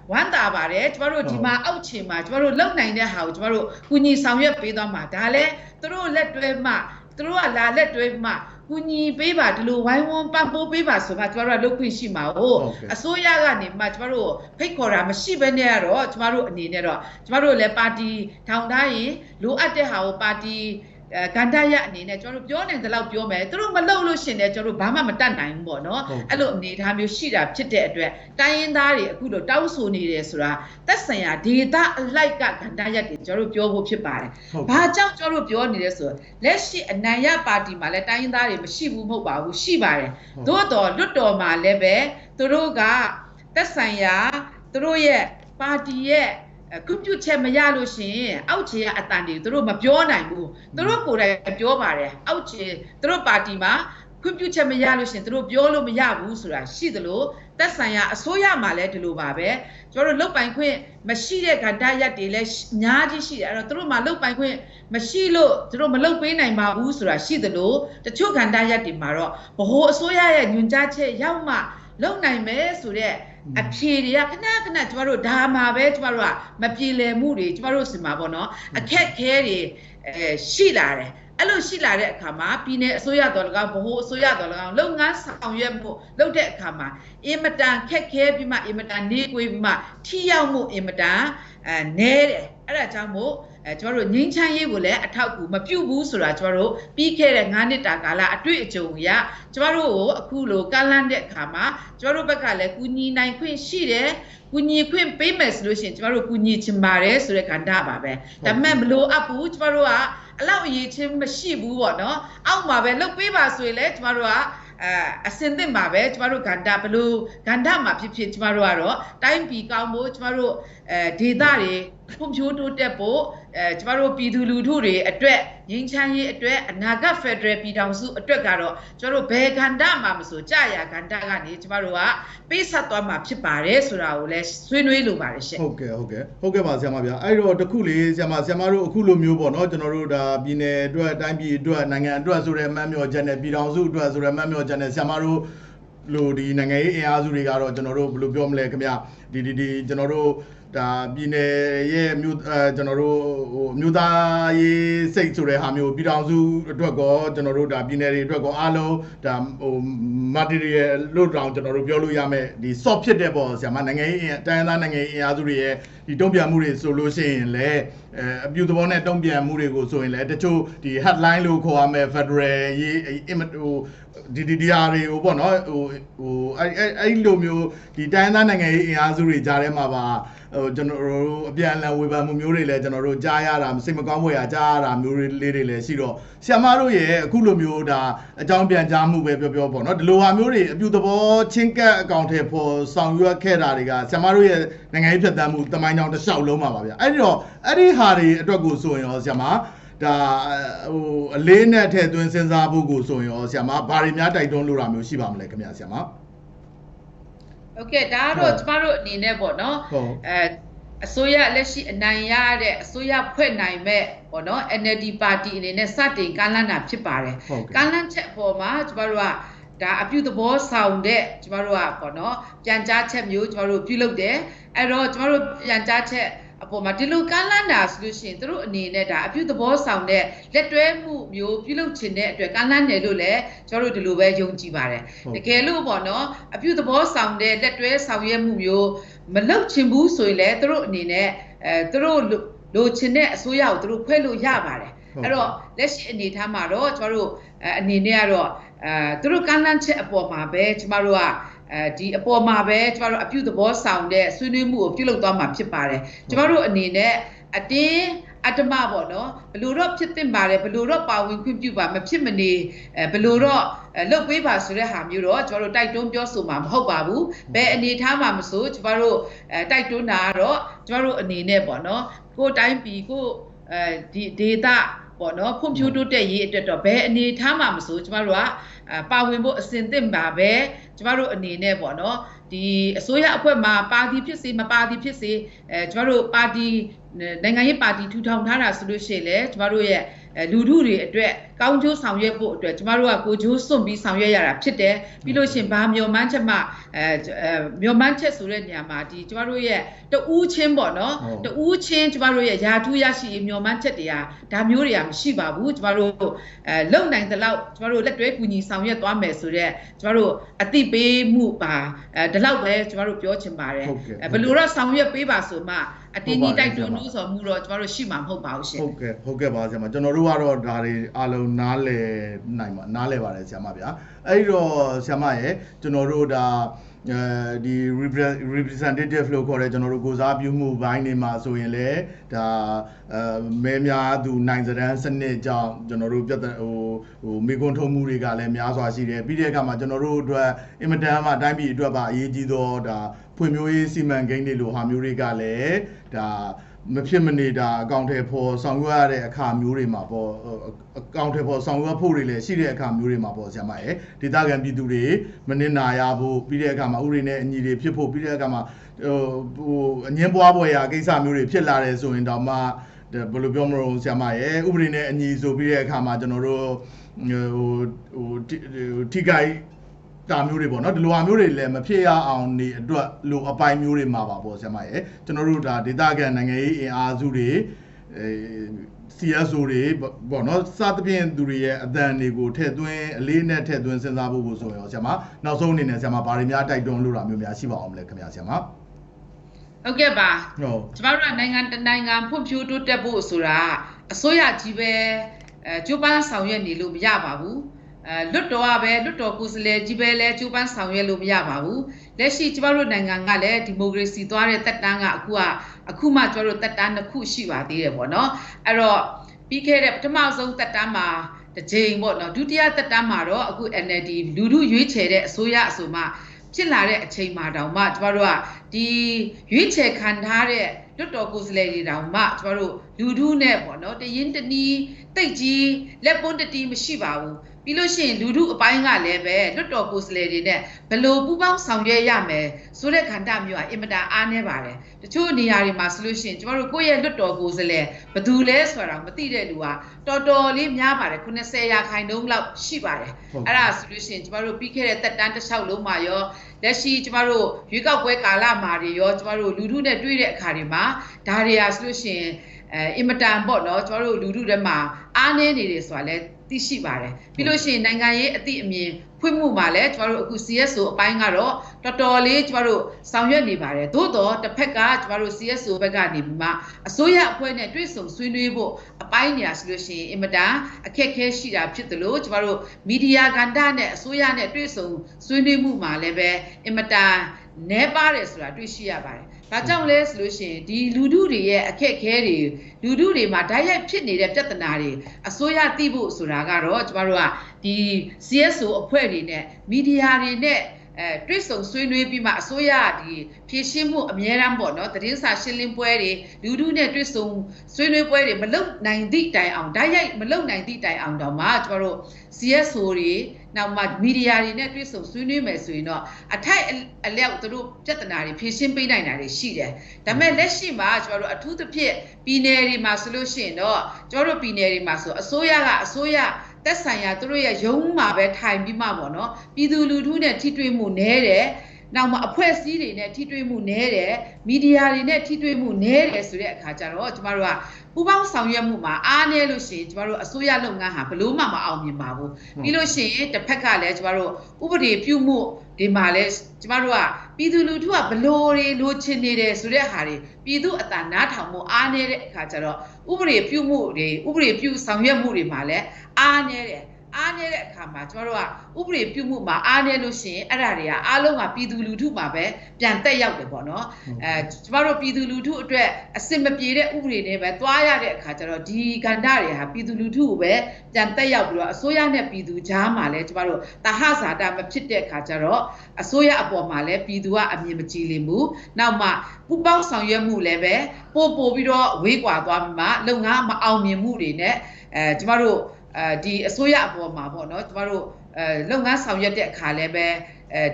ဝမ်းသာပါတယ်ကျမတို့ဒီမှာအောက်ခြေမှာကျမတို့လုံနိုင်တဲ့ဟာကိုကျမတို့ကူညီဆောင်ရွက်ပေးသွားမှာဒါလည်းသူတို့လက်တွဲမှသူတို့ကလာလက်တွဲမှကူညီပေးပါဒီလိုဝိုင်းဝန်းပံ့ပိုးပေးပါဆိုမှကျမတို့ကလုပ်ခွင့်ရှိမှာဟုတ်အစိုးရကနေမှကျမတို့ဖိတ်ခေါ်တာမရှိဘဲနဲ့ကတော့ကျမတို့အနေနဲ့တော့ကျမတို့လည်းပါတီထောင်ထားရင်လိုအပ်တဲ့ဟာကိုပါတီကန္တရအနေနဲ့ကျွန်တော်တို့ပြောနေတယ်လို့ပြောမယ်သူတို့မလုပ်လို့ရှင်တယ်ကျွန်တော်တို့ဘာမှမတတ်နိုင်ဘူးပေါ့နော်အဲ့လိုအနေအထားမျိုးရှိတာဖြစ်တဲ့အတွက်တိုင်းရင်းသားတွေအခုလိုတောင်းဆိုနေတယ်ဆိုတာသက်ဆိုင်ရာဒေသအလိုက်ကကန္တရတွေကျွန်တော်တို့ပြောဖို့ဖြစ်ပါတယ်ဘာကြောင့်ကျွန်တော်တို့ပြောနေလဲဆိုလက်ရှိအနိုင်ရပါတီမှာလည်းတိုင်းရင်းသားတွေမရှိဘူးမဟုတ်ပါဘူးရှိပါတယ်သို့တော်လွတ်တော်မှာလည်းပဲသူတို့ကသက်ဆိုင်ရာသူတို့ရဲ့ပါတီရဲ့ခွင့်ပြုချက်မရလို့ရှင်အောက်ခြေကအတန်တွေသူတို့မပြောနိုင်ဘူးသူတို့ကိုယ်တိုင်ပြောပါတယ်အောက်ခြေသူတို့ပါတီမှာခွင့်ပြုချက်မရလို့ရှင်သူတို့ပြောလို့မရဘူးဆိုတာရှိသလိုသက်ဆိုင်ရာအစိုးရမှာလည်းဒီလိုပါပဲကျွန်တော်တို့လုတ်ပိုင်ခွင့်မရှိတဲ့ကဏ္ဍရပ်တွေလည်းအများကြီးရှိတယ်အဲ့တော့သူတို့မှာလုတ်ပိုင်ခွင့်မရှိလို့သူတို့မလုတ်ပေးနိုင်ပါဘူးဆိုတာရှိသလိုတချို့ကဏ္ဍရပ်တွေမှာတော့ဗဟိုအစိုးရရဲ့ညွှန်ကြားချက်ရောက်မှလုံနိုင်မယ်ဆိုတဲ့အဖြေတွေကခဏခဏကျမတို့ဒါမှာပဲကျမတို့ကမပြေလည်မှုတွေကျမတို့စင်မှာပေါ့နော်အခက်ခဲတွေရှိလာတယ်အဲ့လိုရှိလာတဲ့အခါမှာပြည်내အစိုးရတော်၎င်းဗဟိုအစိုးရတော်၎င်းလုပ်ငန်းဆောင်ရွက်မှုလုပ်တဲ့အခါမှာအင်မတန်ခက်ခဲပြီးမှအင်မတန်နေကွေးပြီးမှထိရောက်မှုအင်မတန်နဲတယ်အဲ့ဒါကြောင့်မို့ကျမတို့ငင်းချမ်းရေးကိုလည်းအထောက်အကူမပြုဘူးဆိုတာကျမတို့ပြီးခဲ့တဲ့9နှစ်တာကာလအတွေ့အကြုံရကျမတို့ကိုအခုလိုကန့်လန့်တဲ့အခါမှာကျမတို့ဘက်ကလည်းကူညီနိုင်ခွင့်ရှိတယ်ကူညီခွင့်ပေးမယ်ဆိုလို့ရှိရင်ကျမတို့ကူညီချင်ပါတယ်ဆိုတဲ့ကဏ္ဍပါပဲဒါပေမဲ့မလိုအပ်ဘူးကျမတို့ကအလောက်အရေးချင်းမရှိဘူးပေါ့နော်အောက်မှာပဲလုပ်ပေးပါဆိုရင်လည်းကျမတို့ကအစင်သင့်ပါပဲကျမတို့ကဏ္ဍဘလို့ကဏ္ဍမှာဖြစ်ဖြစ်ကျမတို့ကတော့တိုင်းပြည်ကောင်းဖို့ကျမတို့ဒေသတွေဖွံ့ဖြိုးတိုးတက်ဖို့ကျမတို့ပြည်သူလူထုတွေအတွက်ငြိမ်းချမ်းရေးအတွက်အနာဂတ်ဖက်ဒရယ်ပြည်ထောင်စုအတွက်ကတော့ကျမတို့ဘယ်ကဏ္ဍမှာမဆိုကြာရကဏ္ဍကနေကျမတို့ကပေးဆက်သွားမှာဖြစ်ပါတယ်ဆိုတာကိုလည်းဆွေးနွေးလိုပါတယ်ရှင်ဟုတ်ကဲ့ပါဆရာမဗျာအဲ့တော့တခုလေးဆရာမတို့အခုလိုမျိုးပေါ့နော်ကျွန်တော်တို့ဒါပြည်နယ်အတွက်တိုင်းပြည်အတွက်နိုင်ငံအတွက်ဆိုတဲ့မှတ်မြော်ချက်နဲ့ပြည်ထောင်စုအတွက်ဆိုတဲ့မှတ်မြော်ချက်နဲ့ဆရာမတို့လို့ဒီနိုင်ငံရေးအင်အားစုတွေကတော့ကျွန်တော်တို့ဘယ်လိုပြောမလဲခင်ဗျဒီကျွန်တော်တို့ဒါပြည်နယ်ရဲ့ကျွန်တော်တို့မြို့သားရေးစိတ်ဆိုတဲ့ဟာမျိုးပြည်ထောင်စုအတွက်ကောကျွန်တော်တို့ဒါပြည်နယ်တွေအတွက်ကောအားလုံးဒါ material လို့တောင်ကျွန်တော်တို့ပြောလို့ရမယ်ဒီ soft ဖြစ်တဲ့ပေါ့ဆရာမနိုင်ငံရေးတိုင်းသားနိုင်ငံရေးအင်အားစုတွေရဲ့ဒီတုံ့ပြန်မှုတွေဆိုလို့ရှိရင်လည်းအပြုသဘောနဲ့တုံ့ပြန်မှုတွေကိုဆိုရင်လည်းတချို့ဒီ headline လို့ခေါ်ရမယ် federal ရေးဒီဟာတွေကိုပေါ့နော်အဲ့လိုမျိုးဒီတိုင်းသားနိုင်ငံရေးအင်အားစုတွေကြားထဲမှာပါကျွန်တော်တို့အပြန်အလှန်ဝေဖန်မှုမျိုးတွေလည်းကျွန်တော်တို့ကြားရတာစိတ်မကောင်းဖွယ်ရာကြားရတာမျိုးလေးတွေလည်းရှိတော့ဆရာမတို့ရဲ့အခုလိုမျိုးဒါအကြောင်းပြန်ကြားမှုပဲပြောပေါ့နော်ဒီလိုဟာမျိုးတွေအပြုသဘောချင်းကပ်အကောင့်ထဲပေါ်ဆောင်ရွက်ခဲ့တာတွေကဆရာမတို့ရဲ့နိုင်ငံရေးဖြတ်သန်းမှုတမိုင်းကြောင်တစ်လျှောက်လုံးပါဗျာအဲ့ဒီဟာတွေအတွက်ကိုဆိုရင်ရောဆရာမဒါအလေးနဲ့ထည့်သွင်းစဉ်းစားဖို့ကိုဆိုရင်ရောဆရာမဘာတွေများတိုက်တွန်းလို့တာမျိုးရှိပါမလဲခင်ဗျာဆရာမโอเคဒါကတော့ကျမတို့အနေနဲ့ပေါ့နော် အစိုးရလက်ရှိအနိုင်ရတဲ့အစိုးရဖွဲ့နိုင်မဲ့ပေါ့နော် NLD ပါတီအနေနဲ့စတင်ကမ်းလှမ်းတာဖြစ်ပါတယ်ကမ်းလှမ်းချက်အပေါ်မှာကျမတို့ကဒါအပြုသဘောဆောင်တဲ့ကျမတို့ကပေါ့နော်ပြန်ကြားချက်မျိုးကျမတို့ပြုလုပ်တယ်အဲ့တော့ကျမတို့ပြန်ကြားချက်အပေါ်မှာဒီလိုကမ်းလှမ်းတာဆိုလို့ရှိရင်တို့အနေနဲ့ဒါအပြုသဘောဆောင်တဲ့လက်တွဲမှုမျိုးပြုလုပ်ခြင်းတဲ့အတွက်ကမ်းလှမ်းတယ်လို့လည်းကျမတို့ဒီလိုပဲယုံကြည်ပါတယ်တကယ်လို့ပေါ့နော်အပြုသဘောဆောင်တဲ့လက်တွဲဆောင်ရွက်မှုမျိုးမလုပ်ချင်ဘူးဆိုရင်လည်းတို့အနေနဲ့တို့လိုချင်တဲ့အစိုးရကိုတို့ဖွဲ့လို့ရပါတယ်အဲ့တော့လက်ရှိအနေထားမှာတော့ကျမတို့အနေနဲ့ကတော့တို့ကမ်းလှမ်းချက်အပေါ်မှာပဲကျမတို့ကဒီအပေါ်မှာပဲကျမတို့အပြုသဘောဆောင်တဲ့ဆွေးနွေးမှုကိုပြုလုပ်သွားမှာဖြစ်ပါတယ်ကျမတို့အနေနဲ့အတင်းအတ္တမပေါ့နော်ဘလို့တော့ဖြစ်တင်ပါတယ်ဘလို့တော့ပါဝင်ခွင့်ပြုပါမဖြစ်မနေဘလို့တော့လုတ်ပေးပါဆိုတဲ့ဟာမျိုးတော့ကျမတို့တိုက်တွန်းပြောဆိုမှာမဟုတ်ပါဘူးဘယ်အနေထားမှာမဆိုကျမတို့တိုက်တွန်းတာကတော့ကျမတို့အနေနဲ့ပေါ့နော်ကိုယ်တိုင်းပြည်ကိုဒီဒေတာပေါ့နော်ဖွံ့ဖြိုးတိုးတက်ရေးအတွက်တော့ဘယ်အနေထားမှာမဆိုကျမတို့ကပါဝင်ဖို့အစဉ်သင့်ပါပဲကျမတို့အနေနဲ့ပေါ့နော်ဒီအစိုးရအဖွဲ့မှာပါတီဖြစ်စေမပါတီဖြစ်စေကျမတို့ပါတီနိုင်ငံရေးပါတီထူထောင်ထားတာဆိုလို့ရှိရင်လည်းကျမတို့ရဲ့လူထုတွေအတွက်ကောင်းကျိုးဆောင်ရွက်ဖို့အတွက်ကျမတို့ကကိုကျိုးစွန့်ပြီးဆောင်ရွက်ရတာဖြစ်တယ်ပြီးလို့ရှိရင်ဘာမျှော်မှန်းချက်မှမျှော်မှန်းချက်ဆိုတဲ့နေရာမှာဒီကျမတို့ရဲ့တဦးချင်းပေါ့နော်တဦးချင်းကျမတို့ရဲ့ယာထူးရရှိမျှော်မှန်းချက်တွေကဒါမျိုးတွေကမရှိပါဘူးကျမတို့လုံနိုင်တဲ့လောက်ကျမတို့လက်တွဲကူညီဆောင်ရွက်သွားမယ်ဆိုတော့ကျမတို့အသိပေးမှုပါဒီလောက်ပဲကျမတို့ပြောချင်ပါတယ်ဘယ်လိုတော့ဆောင်ရွက်ပေးပါဆိုမှအတင်းကြီးတိုက်တွန်းလို့ဆိုမှုတော့ကျမတို့ရှိမှာမဟုတ်ပါဘူးရှင်ဟုတ်ကဲ့ပါဆရာမကျွန်တော်တို့ကတော့ဒါတွေအားလုံးနားလည်နိုင်ပါနားလည်ပါတယ်ဆရာမဗျာအဲ့တော့ဆရာမရဲ့ကျွန်တော်တို့ဒါဒီ representative လို့ခေါ်တဲ့ကျွန်တော်တို့ကိုစားပြုမှုဘိုင်းနေမှာဆိုရင်လည်းဒါမဲများသူနိုင်စရန်စနစ်ကြောင့်ကျွန်တော်တို့ပြဿနာဟိုမိကွန်းထုံးမှုတွေကလည်းများစွာရှိတယ်ပြီးတဲ့အခါမှာကျွန်တော်တို့အတွက်အင်မတန်မှအတိုင်းပြည်အတွက်ပါအရေးကြီးတော့ဒါဖွံ့ဖြိုးရေးစီမံကိန်းတွေလိုဟာမျိုးတွေကလည်းဒါမဖြစ်မနေတာအကောင့်ထဲပေါ်ဆောင်ရွက်ရတဲ့အခါမျိုးတွေမှာပေါ့အကောင့်ထဲပေါ်ဆောင်ရွက်ဖို့တွေလည်းရှိတဲ့အခါမျိုးတွေမှာပေါ့ဆရာမရဲ့ဒေသခံပြည်သူတွေမနစ်နာရဖို့ပြီးတဲ့အခါမှာဥပဒေနဲ့အညီတွေဖြစ်ဖို့ပြီးတဲ့အခါမှာဟိုအငင်းပွားပွဲရာကိစ္စမျိုးတွေဖြစ်လာတယ်ဆိုရင်တော့မှဘယ်လိုပြောမလို့ဆရာမရဲ့ဥပဒေနဲ့အညီဆိုပြီးတဲ့အခါမှာကျွန်တော်တို့ဟိုထိခိုက်တာမျိုးတွေပေါ့နော်ဒီလိုအမျိုးတွေလည်းမဖြစ်ရအောင်နေအတွက်လိုအပိုင်းမျိုးတွေမှာပါပေါ့ဆရာမရဲ့ကျွန်တော်တို့ဒါဒေသခံနိုင်ငံရေးအင်အားစုတွေCSO တွေပေါ့နော်စသဖြင့်သူတွေရဲ့အသံတွေကိုထည့်သွင်းအလေးနဲ့ထည့်သွင်းစဉ်းစားဖို့ဆိုရင်ဆရာမနောက်ဆုံးအနေနဲ့ဆရာမဘာတွေများတိုက်တွန်းလို့တာမျိုးများရှိပါအောင်မလဲခင်ဗျာဆရာမဟုတ်ကဲ့ပါဟုတ်ကျမတို့ကနိုင်ငံတနိုင်ငံဖွံ့ဖြိုးတိုးတက်ဖို့ဆိုတာအစိုးရကြီးပဲကြိုးပမ်းဆောင်ရွက်နေလို့မရပါဘူးလွတ်တော်ကပဲလွတ်တော်ကိုယ်စားလှယ်ကြီးပဲလဲကျိုးပန်းဆောင်ရွက်လို့မရပါဘူးလက်ရှိကျမတို့နိုင်ငံကလည်းဒီမိုကရေစီသွားတဲ့တက်တန်းကအခုမှကျမတို့တက်တန်းတစ်ခုရှိပါသေးတယ်ပေါ့နော်အဲ့တော့ပြီးခဲ့တဲ့ပထမဆုံးတက်တန်းမှာတစ်ချိန်ပေါ့နော်ဒုတိယတက်တန်းမှာတော့အခု NLD လူထုရွေးချယ်တဲ့အစိုးရအဆိုမှဖြစ်လာတဲ့အချိန်မှာတောင်မှကျမတို့ကဒီရွေးချယ်ခံထားတဲ့လွတ်တော်ကိုယ်စားလှယ်တွေတောင်မှကျမတို့လူထုနဲ့ပေါ့နော်တရင်တနီးတိတ်ကြီးလက်ပွန်းတတီးမရှိပါဘူးပြီးလို့ရှိရင်လူထုအပိုင်းကလည်းပဲလွတ်တော်ကိုယ်စားလှယ်တွေနဲ့ဘယ်လိုပူးပေါင်းဆောင်ရွက်ရမယ်ဆိုတဲ့ခန္ဓာမျိုးကအင်မတန်အားနည်းပါတယ်တချို့နေရာတွေမှာဆိုလို့ရှိရင်ကျမတို့ကိုယ့်ရဲ့လွတ်တော်ကိုယ်စားလှယ်ဘယ်သူလဲဆိုတာမသိတဲ့လူကတော်တော်လေးများပါတယ်90%လောက်ရှိပါတယ်အဲ့ဒါဆိုလို့ရှိရင်ကျမတို့ပြီးခဲ့တဲ့တက်တန်းတစ်လျှောက်လုံးမှာရောလက်ရှိကျမတို့ရွေးကောက်ပွဲကာလမှာတွေရောကျမတို့လူထုနဲ့တွေ့တဲ့အခါတွေမှာဒါတွေဟာဆိုလို့ရှိရင်အင်မတန်ပေါ့နော်ကျမတို့လူထုတွေမှာအားနည်းနေတယ်ဆိုတာလဲသိရှိပါတယ်ပြီးလို့ရှိရင်နိုင်ငံရေးအသည့်အမြင်ဖွင့်မှုမှာလည်းကျမတို့အခု CSO အပိုင်းကတော့တော်တော်လေးကျမတို့ဆောင်ရွက်နေပါတယ်သို့တော့တစ်ဖက်ကကျမတို့ CSO ဘက်ကနေပြီးမှအစိုးရအဖွဲ့နဲ့တွေ့ဆုံဆွေးနွေးဖို့အပိုင်းနေရာဆိုလို့ရှိရင်အင်မတန်အခက်အခဲရှိတာဖြစ်တယ်လို့ကျမတို့မီဒီယာကဏ္ဍနဲ့အစိုးရနဲ့တွေ့ဆုံဆွေးနွေးမှုမှာလည်းပဲအင်မတန်နဲပါတယ်ဆိုတာတွေ့ရှိရပါတယ်။ဒါကြောင့်လဲဆိုလို့ရှိရင်ဒီလူထုတွေရဲ့အခက်အခဲတွေလူထုတွေမှာဓာတ်ရိုက်ဖြစ်နေတဲ့ပြဿနာတွေအစိုးရသိဖို့ဆိုတာကတော့ကျမတို့ကဒီ CSO အဖွဲ့တွေနဲ့မီဒီယာတွေနဲ့ တွေ့ဆုံဆွေးနွေးပြီးမှအစိုးရဒီဖြည့်ရှင်းမှုအများရန်ပေါ့နော်သတင်းစာရှင်းလင်းပွဲတွေလူထုနဲ့တွေ့ဆုံဆွေးနွေးပွဲတွေမလုပ်နိုင်သည့်တိုင်အောင်ဓာတ်ရိုက်မလုပ်နိုင်သည့်တိုင်အောင်တော့မှကျွန်တော်တို့ CSO တွေနောက်မှမီဒီယာတွေနဲ့တွေ့ဆုံဆွေးနွေးမယ်ဆိုရင်တော့အထိုက်အလျောက်တို့ပြဿနာတွေဖြည့်ရှင်းပေးနိုင်တာတွေရှိတယ်ဒါပေမဲ့လက်ရှိမှာကျွန်တော်တို့အထူးသဖြင့်ပြည်နယ်တွေမှာဆိုလို့ရှိရင်တော့ကျွန်တော်တို့ပြည်နယ်တွေမှာဆိုအစိုးရသက်ဆိုင်ရာသူတို့ရဲ့ရုံးမှာပဲထိုင်ပြီးမှပေါ့နော်ပြည်သူလူထုနဲ့ထိတွေ့မှုနည်းတယ်နောက်မှအဖွဲ့အစည်းတွေနဲ့ထိတွေ့မှုနည်းတယ်မီဒီယာတွေနဲ့ထိတွေ့မှုနည်းတယ်ဆိုတဲ့အခါကျတော့ကျမတို့ကပူးပေါင်းဆောင်ရွက်မှုမှာအားနည်းလို့ရှိရင်ကျမတို့အစိုးရလုပ်ငန်းဟာဘလို့မှမအောင်မြင်ပါဘူးပြီးလို့ရှိရင်တစ်ဖက်ကလည်းကျမတို့ဥပဒေပြုမှုဒီမှာလည်းကျမတို့ကပြည်သူလူထုကဘလို့တွေလိုချင်နေတယ်ဆိုတဲ့ဟာတွေပြည်သူအတန်နားထောင်မှုအားနည်းတဲ့အခါကျတော့ဥပဒေပြုမှုတွေဥပဒေပြုဆောင်ရွက်မှုတွေမှာလည်းအားနည်းတယ်အားနေတဲ့အခါမှာကျွန်တော်တို့ကဥပဒေပြုမှုမှာအားနေလို့ရှိရင်အဲ့ဒါတွေကအားလုံးကပြည်သူလူထုမှာပဲပြန်တက်ရောက်တယ်ပေါ့နော်ကျွန်တော်တို့ပြည်သူလူထုအတွက်အစင်မပြေတဲ့ဥပဒေတွေပဲတွားရတဲ့အခါကျတော့ဒီကဏ္ဍတွေဟာပြည်သူလူထုကိုပဲပြန်တက်ရောက်ပြီးတော့အစိုးရနဲ့ပြည်သူကြားမှာလည်းကျွန်တော်တို့တဟဇာတာမဖြစ်တဲ့အခါကျတော့အစိုးရအပေါ်မှာလည်းပြည်သူကအမြင်မကြည်လင်ဘူးနောက်မှပူပေါင်းဆောင်ရွက်မှုလည်းပဲပို့ပြီးတော့ဝေးကွာသွားပြီးမှလုပ်ငန်းမအောင်မြင်မှုတွေနဲ့ကျွန်တော်တို့ဒီအစိုးရအပေါ်မှာပေါ့နော်ကျမတို့လုပ်ငန်းဆောင်ရွက်တဲ့အခါလည်းပ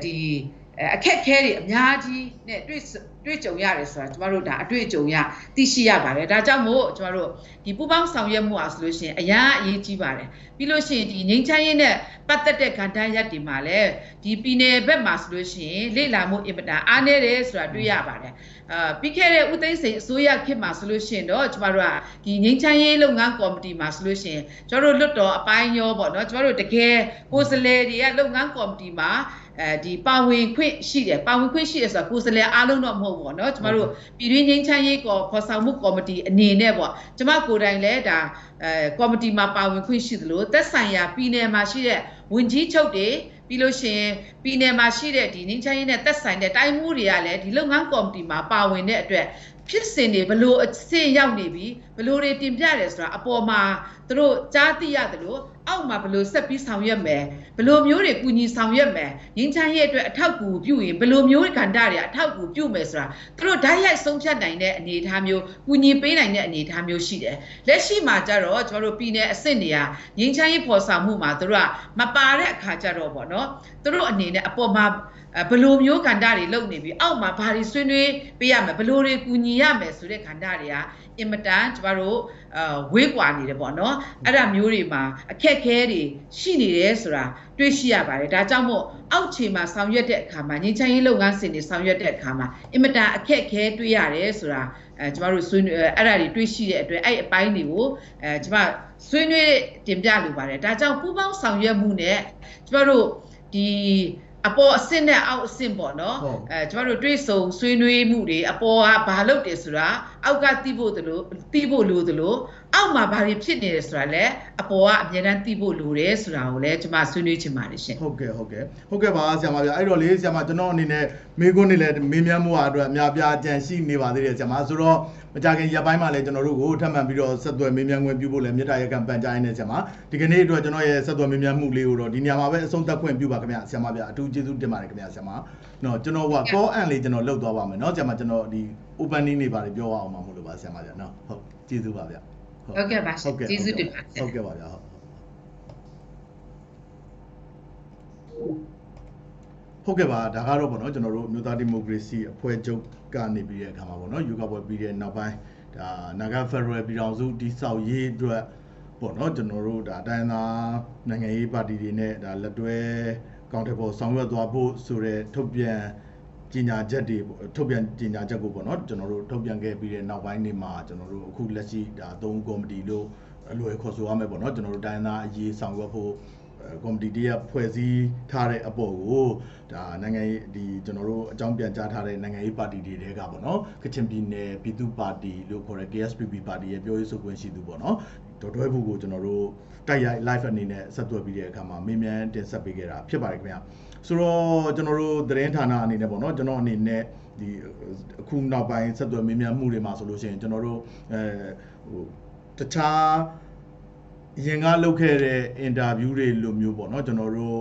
ဲဒီအခက်အခဲတွေအများကြီးနဲ့တွေ့ကြုံရတယ်ဆိုတာကျမတို့ဒါအတွေ့အကြုံရသိရှိရပါတယ်ဒါကြောင့်မို့ကျမတို့ဒီပူပေါင်းဆောင်ရွက်မှုအားဆိုလို့ရှိရင်အများအရေးကြီးပါတယ်ပြီးလို့ရှိရင်ဒီငြိမ်းချမ်းရေးနဲ့ပတ်သက်တဲ့ကဏ္ဍရပ်တွေမှာလည်းဒီပြည်နယ်ဘက်မှာဆိုလို့ရှိရင်လေ့လာမှုအင်မတန်အားနည်းတယ်ဆိုတာတွေ့ရပါတယ်ပြီးခဲ့တဲ့ဦးသိန်းစိန်အစိုးရခေတ်မှာဆိုလို့ရှိရင်တော့ကျမတို့ကဒီငြိမ်းချမ်းရေးလုပ်ငန်းကော်မတီမှာဆိုလို့ရှိရင်ကျမတို့လွတ်တော်အပိုင်းရောပေါ့နော်ကျမတို့တကယ်ကိုယ်စားလှယ်တွေကလုပ်ငန်းကော်မတီမှာဒီပါဝင်ခွင့်ရှိတယ်ပါဝင်ခွင့်ရှိတယ်ဆိုတာကိုယ်စားလှယ်အားလုံးတော့မဟုတ်ဘူးပေါ့နော်ကျမတို့ပြည်တွင်းငြိမ်းချမ်းရေးခေါ်ဆောင်မှုကော်မတီအနေနဲ့ပေါ့ကျမကိုယ်တိုင်လည်းဒါကော်မတီမှာပါဝင်ခွင့်ရှိသလိုသက်ဆိုင်ရာပြည်နယ်မှာရှိတဲ့ဝန်ကြီးချုပ်တွေပြီးလို့ရှိရင်ပြည်နယ်မှာရှိတဲ့ဒီငြိမ်းချမ်းရေးနဲ့သက်ဆိုင်တဲ့တိုင်းမှုတွေကလည်းဒီလုပ်ငန်းကော်မတီမှာပါဝင်တဲ့အတွက်ဖြစ်စဉ်တွေဘလို့အဆင့်ရောက်နေပြီဘလို့တွေတင်ပြတယ်ဆိုတာအပေါ်မှာသူတို့ကြားသိရတယ်လို့အောက်မှာဘလို့ဆက်ပြီးဆောင်ရွက်မယ်ဘလို့မျိုးတွေကူညီဆောင်ရွက်မယ်ငြိမ်းချမ်းရေးအတွက်အထောက်အကူပြုရင်ဘလို့မျိုးကဏ္ဍတွေအထောက်အကူပြုမယ်ဆိုတာသူတို့ဓာတ်ရိုက်ဆုံးဖြတ်နိုင်တဲ့အနေအထားမျိုးကူညီပေးနိုင်တဲ့အနေအထားမျိုးရှိတယ်လက်ရှိမှာကျတော့ကျွန်တော်တို့ပြည်နယ်အဆင့်တွေကငြိမ်းချမ်းရေးဖော်ဆောင်မှုမှာသူတို့ကမပါတဲ့အခါကျတော့ပေါ့နော်သူတို့အနေနဲ့အပေါ်မှာဘလိုမျိုးကဏ္ဍတွေလုပ်နေပြီအောက်မှာဘာတွေဆွေးနွေးပေးရမယ်ဘလိုတွေကူညီရမယ်ဆိုတဲ့ကဏ္ဍတွေကအင်မတန်ကျမတို့ဝေးကွာနေတယ်ပေါ့နော်အဲ့ဒါမျိုးတွေမှာအခက်အခဲတွေရှိနေတယ်ဆိုတာတွေ့ရှိရပါတယ်ဒါကြောင့်မို့အောက်ခြေမှာဆောင်ရွက်တဲ့အခါမှာငြိမ်းချမ်းရေးလုပ်ငန်းစဉ်တွေဆောင်ရွက်တဲ့အခါမှာအင်မတန်အခက်အခဲတွေ့ရတယ်ဆိုတာကျမတို့ဆွေးနွေးအဲ့ဒါတွေတွေ့ရှိတဲ့အတွက်အဲ့အပိုင်းတွေကိုကျမဆွေးနွေးတင်ပြလိုပါတယ်ဒါကြောင့်ပူးပေါင်းဆောင်ရွက်မှုနဲ့ကျမတို့ဒီအပေါ်အဆင့်နဲ့အောက်အဆင့်ပေါ့နော်ကျမတို့တွေ့ဆုံဆွေးနွေးမှုတွေအပေါ်ကဘာလုပ်တယ်ဆိုတာအောက်ကသိဖို့လိုသလိုအောက်မှာဘာတွေဖြစ်နေတယ်ဆိုတာလည်းအပေါ်ကအမြဲတမ်းသိဖို့လိုတယ်ဆိုတာကိုလည်းကျမဆွေးနွေးချင်ပါတယ်ရှင်ဟုတ်ကဲ့ပါဆရာမဗျာအဲ့တော့လေဆရာမကျွန်တော်အနေနဲ့မေးခွန်းတွေလည်းမေးမြန်းမှုအတွက်အများပြားကြံရှိနေပါသေးတယ်ဆရာမဆိုတော့မကြခင်ရက်ပိုင်းမှာလည်းကျွန်တော်တို့ကိုထပ်မံပြီးတော့ဆက်သွယ်မေးမြန်းခွင့်ပြုဖို့လည်းမြေတားရကံပန်ကြားရင်းနဲ့ဆရာမဒီကနေ့အတွက်ကျွန်တော်ရဲ့ဆက်သွယ်မေးမြန်းမှုလေးကိုတော့ဒီနေရာမှာပဲအဆုံးသတ်ခွင့်ပြုပါခင်ဗျဆရာမဗျာအထူးကျေးဇူးတင်ပါတယ်ခင်ဗျဆရာမနော်ကျွန်တော်က call and လေးကျွန်တော်လုပ်သွားပါမယ်နော်ဆရာမကျွန်တော်ဒီ opening နေပါတယ်ပြောအောင်မှာမလို့ပါဆရာမဗျာနော်ဟုတ်ကျေးဇူးပါဗျာဟုတ်ကဲ့ပါကျေးဇူးတင်ပါဟုတ်ကဲ့ပါဗျာဟုတ်ကဲ့ပါဒါကတော့ပေါ့နော်ကျွန်တော်တို့မြို့သားဒီမိုကရေစီအဖွဲ့ချုပ်ကနေပြီးတဲ့အခါမှာပေါ့နော်ယူကပွဲပြီးတဲ့နောက်ပိုင်းဒါနာဂဖက်ဒရယ်ပြည်ထောင်စုတည်ဆောက်ရေးအတွက်ပေါ့နော်ကျွန်တော်တို့ဒါတိုင်းသားနိုင်ငံရေးပါတီတွေနဲ့ဒါလက်တွဲကောင်တယ်ပေါ်ဆောင်ရွက်သွားဖို့ဆိုတဲ့ထုတ်ပြန်ကြေညာချက်တွေထုတ်ပြန်ကြေညာချက်ကိုပေါ့နော်ကျွန်တော်တို့ထုတ်ပြန်ခဲ့ပြီးတဲ့နောက်ပိုင်းနေမှာကျွန်တော်တို့အခုလက်ရှိဒါ3ကော်မတီလို့အလွယ်ခေါ်ဆိုရမယ်ပေါ့နော်ကျွန်တော်တို့တိုင်းသားအရေးဆောင်ရွက်ဖို့ကော်မတီတည်းဖွဲ့စည်းထားတဲ့အပေါ်ကိုဒါနိုင်ငံရေးဒီကျွန်တော်တို့အကြောင်းပြန်ကြားထားတဲ့နိုင်ငံရေးပါတီတွေတဲကပေါ့နော်ကချင်ပြည်နယ်ပြည်သူ့ပါတီလို့ခေါ်တဲ့ KSPP ပါတီရဲ့ပြောရေးဆိုခွင့်ရှိသူပေါ့နော်ဒေါ်တွဲဘူးကိုကျွန်တော်တို့တိုက်ရိုက် live အနေနဲ့ဆက်သွယ်ပြီးတဲ့အခါမှာမေးမြန်းတင်ဆက်ပေးခဲ့တာဖြစ်ပါတယ်ခင်ဗျာဆိုတော့ကျွန်တော်တို့သတင်းဌာနအနေနဲ့ပေါ့နော်ကျွန်တော်အနေနဲ့ဒီအခုနောက်ပိုင်းဆက်သွယ်မေးမြန်းမှုတွေမှာဆိုလို့ရှိရင်ကျွန်တော်တို့တခြားရင်ကလုပ်ခဲ့တဲ့အင်တာဗျူးတွေလိုမျိုးပေါ့နော်ကျွန်တော်တို့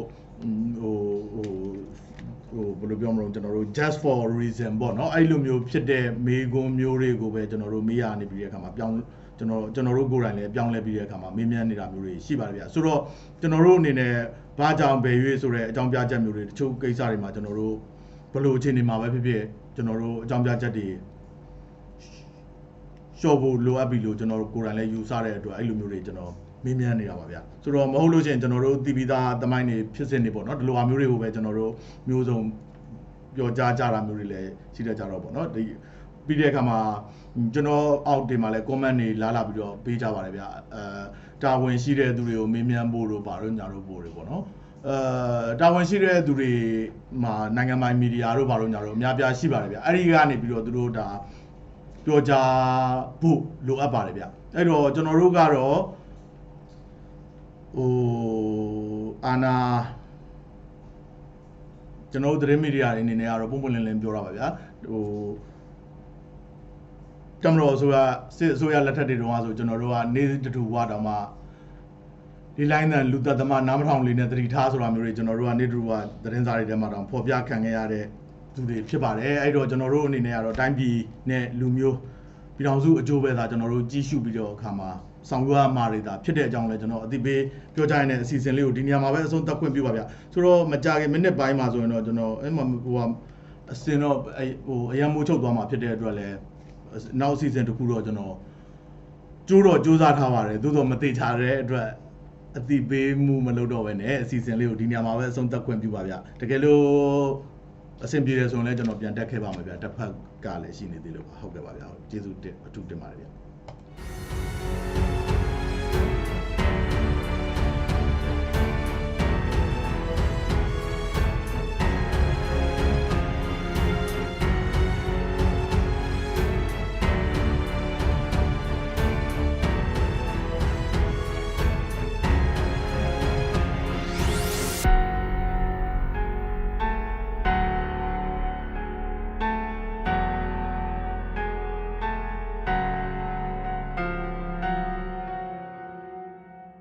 ဟို ဘယ်လိုပြောမလို့ကျွန်တော်တို့ just for reason ပေါ့နော်အဲ့လိုမျိုးဖြစ်တဲ့မေကွန်းမျိုးတွေကိုပဲကျွန်တော်တို့မေးရနေပြီးတဲ့အခါမှာပြောင်းကျွန်တော်တို့ကိုယ်တိုင်လည်းပြောင်းလဲပြီးတဲ့အခါမှာမေးမြန်းနေတာမျိုးတွေရှိပါတယ်ဗျဆိုတော့ကျွန်တော်တို့အနေနဲ့ဘာကြောင့်ဘယ်ရွေးဆိုတဲ့အကြောင်းပြချက်မျိုးတွေတချို့ကိစ္စတွေမှာကျွန်တော်တို့ဘယ်လိုအခြေအနေမှာပဲဖြစ်ဖြစ်ကျွန်တော်တို့အကြောင်းပြချက်တွေရှော့ဖို့လိုအပ်ပြီလို့ကျွန်တော်တို့ကိုယ်တိုင်လည်းယူဆတဲ့အတွက်အဲ့လိုမျိုးတွေကျွန်တော်မေးမြန်းနေတာပါဗျဆိုတော့မဟုတ်လို့ရှိရင်ကျွန်တော်တို့တီဗီသားသမိုင်းတွေဖြစ်စဉ်တွေပေါ့နော်ဒီလိုအမျိုးတွေကိုပဲကျွန်တော်တို့မျိုးစုံပြောကြားကြတာမျိုးတွေလည်းရှိတတ်ကြတော့ပေါ့နော်ဒီပြီးတဲ့အခါမှာကျွန်တော်အောက်တင်မှာလည်း comment တွေလာပြီးတော့ပေးကြပါတယ်ဗျတာဝန်ရှိတဲ့သူတွေကိုမေးမြန်းဖို့တို့ပါတော့ညာတို့ပို့တွေပေါ့နော်တာဝန်ရှိတဲ့သူတွေမှာနိုင်ငံပိုင်မီဒီယာတို့ပါတော့ညာတို့အများပြားရှိပါတယ်ဗျအဲ့ဒီကနေပြီးတော့သူတို့ဒါပြောကြားဖို့လိုအပ်ပါတယ်ဗျအဲ့တော့ကျွန်တော်တို့ကတော့အာနာကျွန်တော်တို့သတင်းမီဒီယာတွေအနေနဲ့ကတော့ပုံပွင့်လင်းလင်းပြောတာပါဗျာကမ္ဘာဆိုရစစ်အစိုးရလက်ထက်တွေတုန်းကဆိုကျွန်တော်တို့ကနေတူဝါတောင်မှဒီလိုင်းတန်လူသက်သမားနားမထောင်လေးနဲ့သတိထားဆိုတာမျိုးတွေကျွန်တော်တို့ကနေတူဝါသတင်းစာတွေထဲမှာတောင်ဖော်ပြခံခဲ့ရတဲ့သူတွေဖြစ်ပါတယ်အဲ့တော့ကျွန်တော်တို့အနေနဲ့ကတော့တိုင်းပြည်နဲ့လူမျိုးပြည်ထောင်စုအကျိုးပဲသာကျွန်တော်တို့ကြီးစုပြီးတော့အခါမှာဆောင်ရွက်မှာတွေဒါဖြစ်တဲ့အကြောင်းလဲကျွန်တော်အသိပေးပြောကြရတဲ့အစီအစဉ်လေးကိုဒီနေရာမှာပဲအဆုံးသတ်ခွင့်ပြုပါဗျဆိုတော့မကြခင်မိနစ်ပိုင်းမှာဆိုရင်တော့ကျွန်တော်အဲ့မှာအစင်တော့အရန်မိုးချုပ်သွားမှာဖြစ်တဲ့အတွက်လဲနောက်အစီအစဉ်တစ်ခုတော့ကျွန်တော်ကြိုးစားထားပါတယ်သို့တော့မသိချတဲ့အတွက်အသိပေးမှုမလုပ်တော့ဘဲနဲ့အစီအစဉ်လေးကိုဒီနေရာမှာပဲအဆုံးသတ်ခွင့်ပြုပါဗျတကယ်လို့အဆင်ပြေတယ်ဆိုရင်လည်းကျွန်တော်ပြန်တက်ခဲ့ပါမယ်ဗျတစ်ဖက်ကလည်းရှိနေသေးလို့ပါဟုတ်ကဲ့ပါဗျကျေးဇူးအထူးတင်ပါတယ်ဗျ